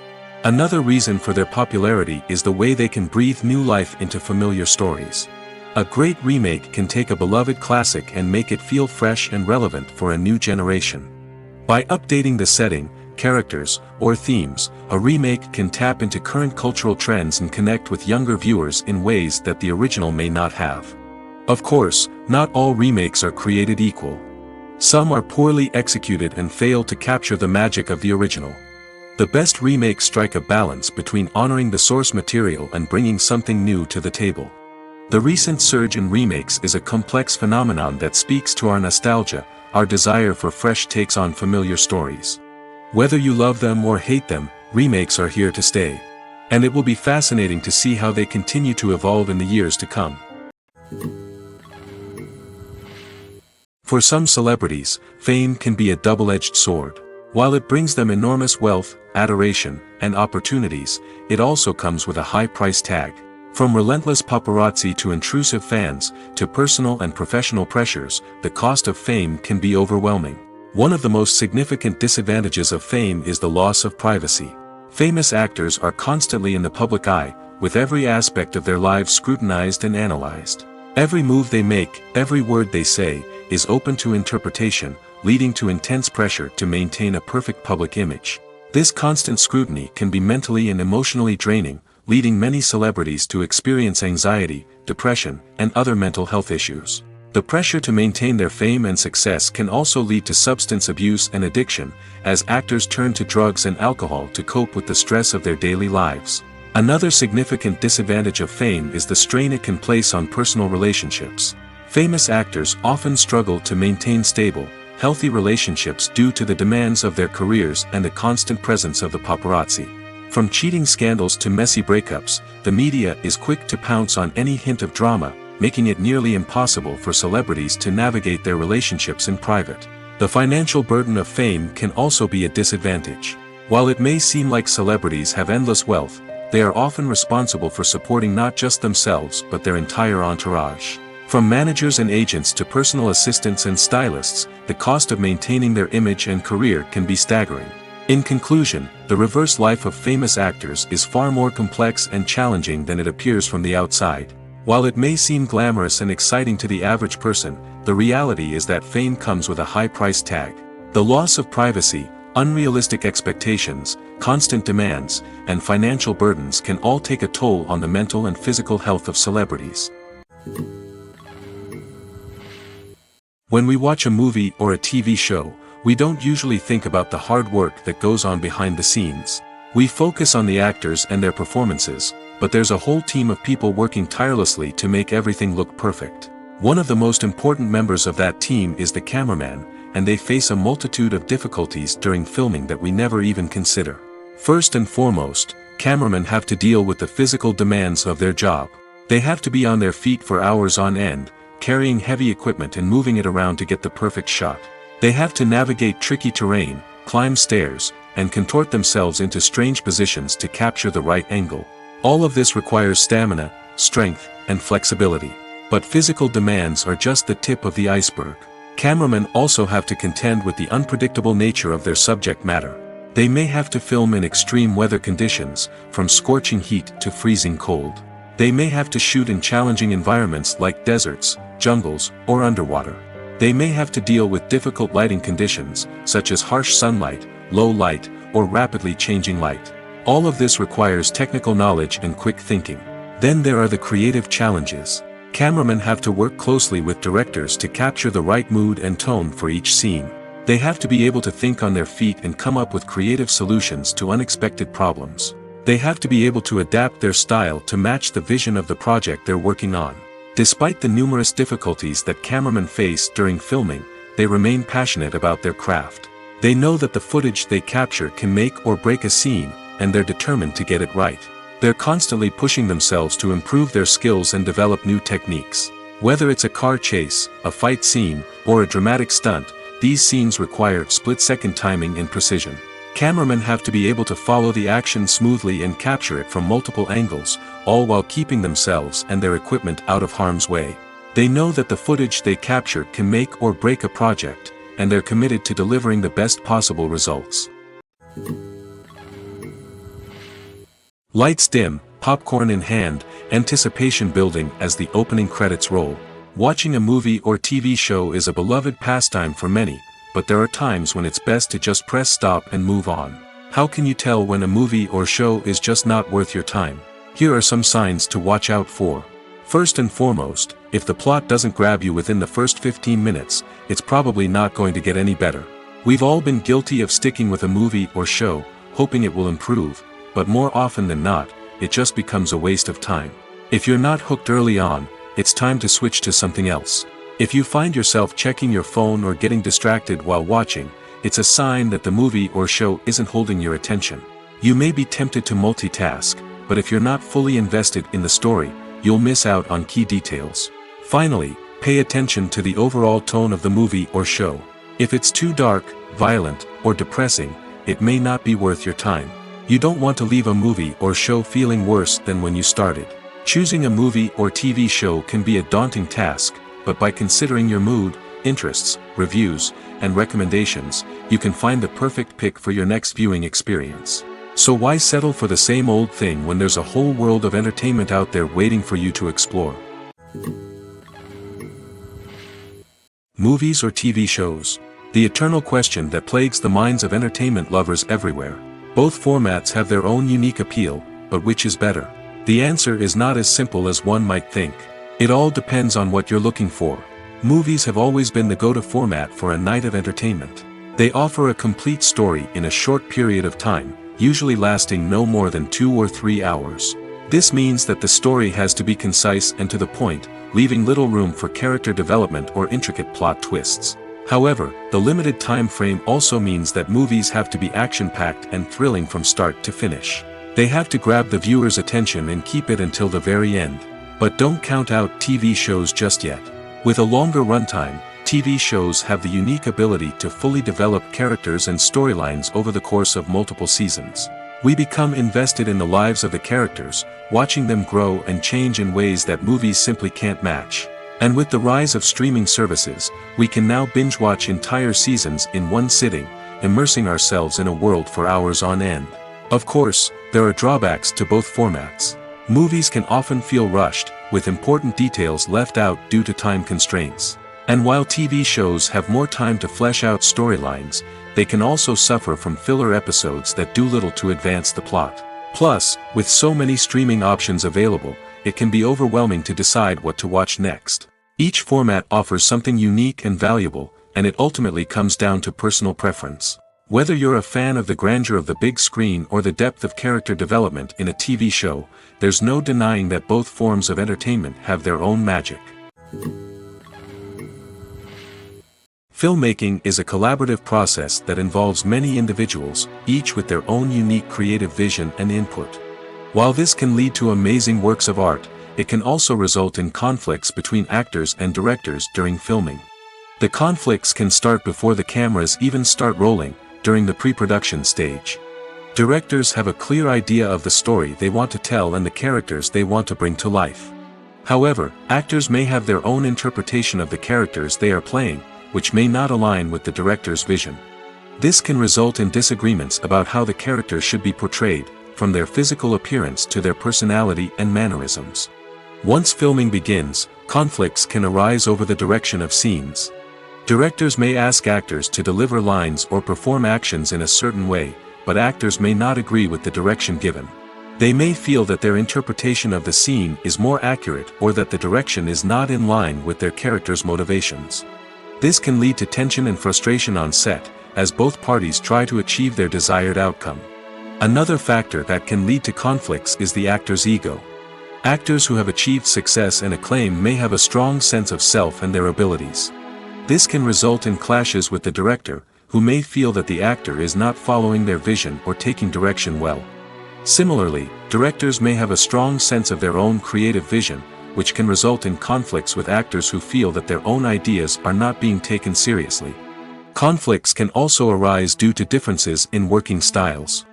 Another reason for their popularity is the way they can breathe new life into familiar stories. A great remake can take a beloved classic and make it feel fresh and relevant for a new generation. By updating the setting, characters, or themes, a remake can tap into current cultural trends and connect with younger viewers in ways that the original may not have. Of course, not all remakes are created equal. Some are poorly executed and fail to capture the magic of the original. The best remakes strike a balance between honoring the source material and bringing something new to the table. The recent surge in remakes is a complex phenomenon that speaks to our nostalgia, our desire for fresh takes on familiar stories. Whether you love them or hate them, remakes are here to stay. And it will be fascinating to see how they continue to evolve in the years to come. For some celebrities, fame can be a double-edged sword. While it brings them enormous wealth, adoration, and opportunities, it also comes with a high price tag. From relentless paparazzi to intrusive fans, to personal and professional pressures, the cost of fame can be overwhelming. One of the most significant disadvantages of fame is the loss of privacy. Famous actors are constantly in the public eye, with every aspect of their lives scrutinized and analyzed. Every move they make, every word they say, is open to interpretation, leading to intense pressure to maintain a perfect public image. This constant scrutiny can be mentally and emotionally draining, leading many celebrities to experience anxiety, depression, and other mental health issues. The pressure to maintain their fame and success can also lead to substance abuse and addiction, as actors turn to drugs and alcohol to cope with the stress of their daily lives. Another significant disadvantage of fame is the strain it can place on personal relationships. Famous actors often struggle to maintain stable, healthy relationships due to the demands of their careers and the constant presence of the paparazzi. From cheating scandals to messy breakups, the media is quick to pounce on any hint of drama, making it nearly impossible for celebrities to navigate their relationships in private. The financial burden of fame can also be a disadvantage. While it may seem like celebrities have endless wealth, they are often responsible for supporting not just themselves but their entire entourage. From managers and agents to personal assistants and stylists, the cost of maintaining their image and career can be staggering. In conclusion, the reverse life of famous actors is far more complex and challenging than it appears from the outside. While it may seem glamorous and exciting to the average person, the reality is that fame comes with a high price tag. The loss of privacy, unrealistic expectations, constant demands, and financial burdens can all take a toll on the mental and physical health of celebrities. When we watch a movie or a TV show, we don't usually think about the hard work that goes on behind the scenes. We focus on the actors and their performances, but there's a whole team of people working tirelessly to make everything look perfect. One of the most important members of that team is the cameraman, and they face a multitude of difficulties during filming that we never even consider. First and foremost, cameramen have to deal with the physical demands of their job. They have to be on their feet for hours on end, carrying heavy equipment and moving it around to get the perfect shot. They have to navigate tricky terrain, climb stairs, and contort themselves into strange positions to capture the right angle. All of this requires stamina, strength, and flexibility. But physical demands are just the tip of the iceberg. Cameramen also have to contend with the unpredictable nature of their subject matter. They may have to film in extreme weather conditions, from scorching heat to freezing cold. They may have to shoot in challenging environments like deserts, jungles, or underwater. They may have to deal with difficult lighting conditions, such as harsh sunlight, low light, or rapidly changing light. All of this requires technical knowledge and quick thinking. Then there are the creative challenges. Cameramen have to work closely with directors to capture the right mood and tone for each scene. They have to be able to think on their feet and come up with creative solutions to unexpected problems. They have to be able to adapt their style to match the vision of the project they're working on. Despite the numerous difficulties that cameramen face during filming, they remain passionate about their craft. They know that the footage they capture can make or break a scene, and they're determined to get it right. They're constantly pushing themselves to improve their skills and develop new techniques. Whether it's a car chase, a fight scene, or a dramatic stunt, these scenes require split-second timing and precision. Cameramen have to be able to follow the action smoothly and capture it from multiple angles, all while keeping themselves and their equipment out of harm's way. They know that the footage they capture can make or break a project, and they're committed to delivering the best possible results. Lights dim, popcorn in hand, anticipation building as the opening credits roll. Watching a movie or TV show is a beloved pastime for many, but there are times when it's best to just press stop and move on. How can you tell when a movie or show is just not worth your time? Here are some signs to watch out for. First and foremost, if the plot doesn't grab you within the first 15 minutes, it's probably not going to get any better. We've all been guilty of sticking with a movie or show, hoping it will improve, but more often than not, it just becomes a waste of time. If you're not hooked early on, it's time to switch to something else. If you find yourself checking your phone or getting distracted while watching, it's a sign that the movie or show isn't holding your attention. You may be tempted to multitask, but if you're not fully invested in the story, you'll miss out on key details. Finally, pay attention to the overall tone of the movie or show. If it's too dark, violent, or depressing, it may not be worth your time. You don't want to leave a movie or show feeling worse than when you started. Choosing a movie or TV show can be a daunting task, but by considering your mood, interests, reviews, and recommendations, you can find the perfect pick for your next viewing experience. So why settle for the same old thing when there's a whole world of entertainment out there waiting for you to explore? Movies or TV shows? The eternal question that plagues the minds of entertainment lovers everywhere. Both formats have their own unique appeal, but which is better? The answer is not as simple as one might think. It all depends on what you're looking for. Movies have always been the go-to format for a night of entertainment. They offer a complete story in a short period of time, usually lasting no more than 2 or 3 hours. This means that the story has to be concise and to the point, leaving little room for character development or intricate plot twists. However, the limited time frame also means that movies have to be action-packed and thrilling from start to finish. They have to grab the viewer's attention and keep it until the very end. But don't count out TV shows just yet. With a longer runtime, TV shows have the unique ability to fully develop characters and storylines over the course of multiple seasons. We become invested in the lives of the characters, watching them grow and change in ways that movies simply can't match. And with the rise of streaming services, we can now binge-watch entire seasons in one sitting, immersing ourselves in a world for hours on end. Of course, there are drawbacks to both formats. Movies can often feel rushed, with important details left out due to time constraints. And while TV shows have more time to flesh out storylines, they can also suffer from filler episodes that do little to advance the plot. Plus, with so many streaming options available, it can be overwhelming to decide what to watch next. Each format offers something unique and valuable, and it ultimately comes down to personal preference. Whether you're a fan of the grandeur of the big screen or the depth of character development in a TV show, there's no denying that both forms of entertainment have their own magic. Filmmaking is a collaborative process that involves many individuals, each with their own unique creative vision and input. While this can lead to amazing works of art, it can also result in conflicts between actors and directors during filming. The conflicts can start before the cameras even start rolling, during the pre-production stage. Directors have a clear idea of the story they want to tell and the characters they want to bring to life. However, actors may have their own interpretation of the characters they are playing, which may not align with the director's vision. This can result in disagreements about how the characters should be portrayed, from their physical appearance to their personality and mannerisms. Once filming begins, conflicts can arise over the direction of scenes. Directors may ask actors to deliver lines or perform actions in a certain way, but actors may not agree with the direction given. They may feel that their interpretation of the scene is more accurate or that the direction is not in line with their character's motivations. This can lead to tension and frustration on set, as both parties try to achieve their desired outcome. Another factor that can lead to conflicts is the actor's ego. Actors who have achieved success and acclaim may have a strong sense of self and their abilities. This can result in clashes with the director, who may feel that the actor is not following their vision or taking direction well. Similarly, directors may have a strong sense of their own creative vision, which can result in conflicts with actors who feel that their own ideas are not being taken seriously. Conflicts can also arise due to differences in working styles.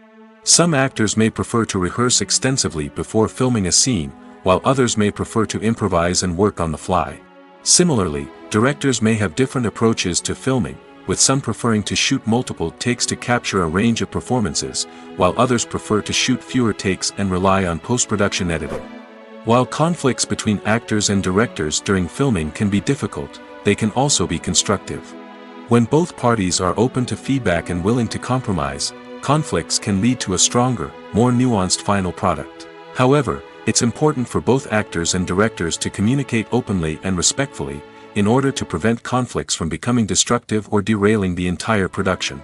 Some actors may prefer to rehearse extensively before filming a scene, while others may prefer to improvise and work on the fly. Similarly, directors may have different approaches to filming, with some preferring to shoot multiple takes to capture a range of performances, while others prefer to shoot fewer takes and rely on post-production editing. While conflicts between actors and directors during filming can be difficult, they can also be constructive. When both parties are open to feedback and willing to compromise, conflicts can lead to a stronger, more nuanced final product. However, it's important for both actors and directors to communicate openly and respectfully, in order to prevent conflicts from becoming destructive or derailing the entire production.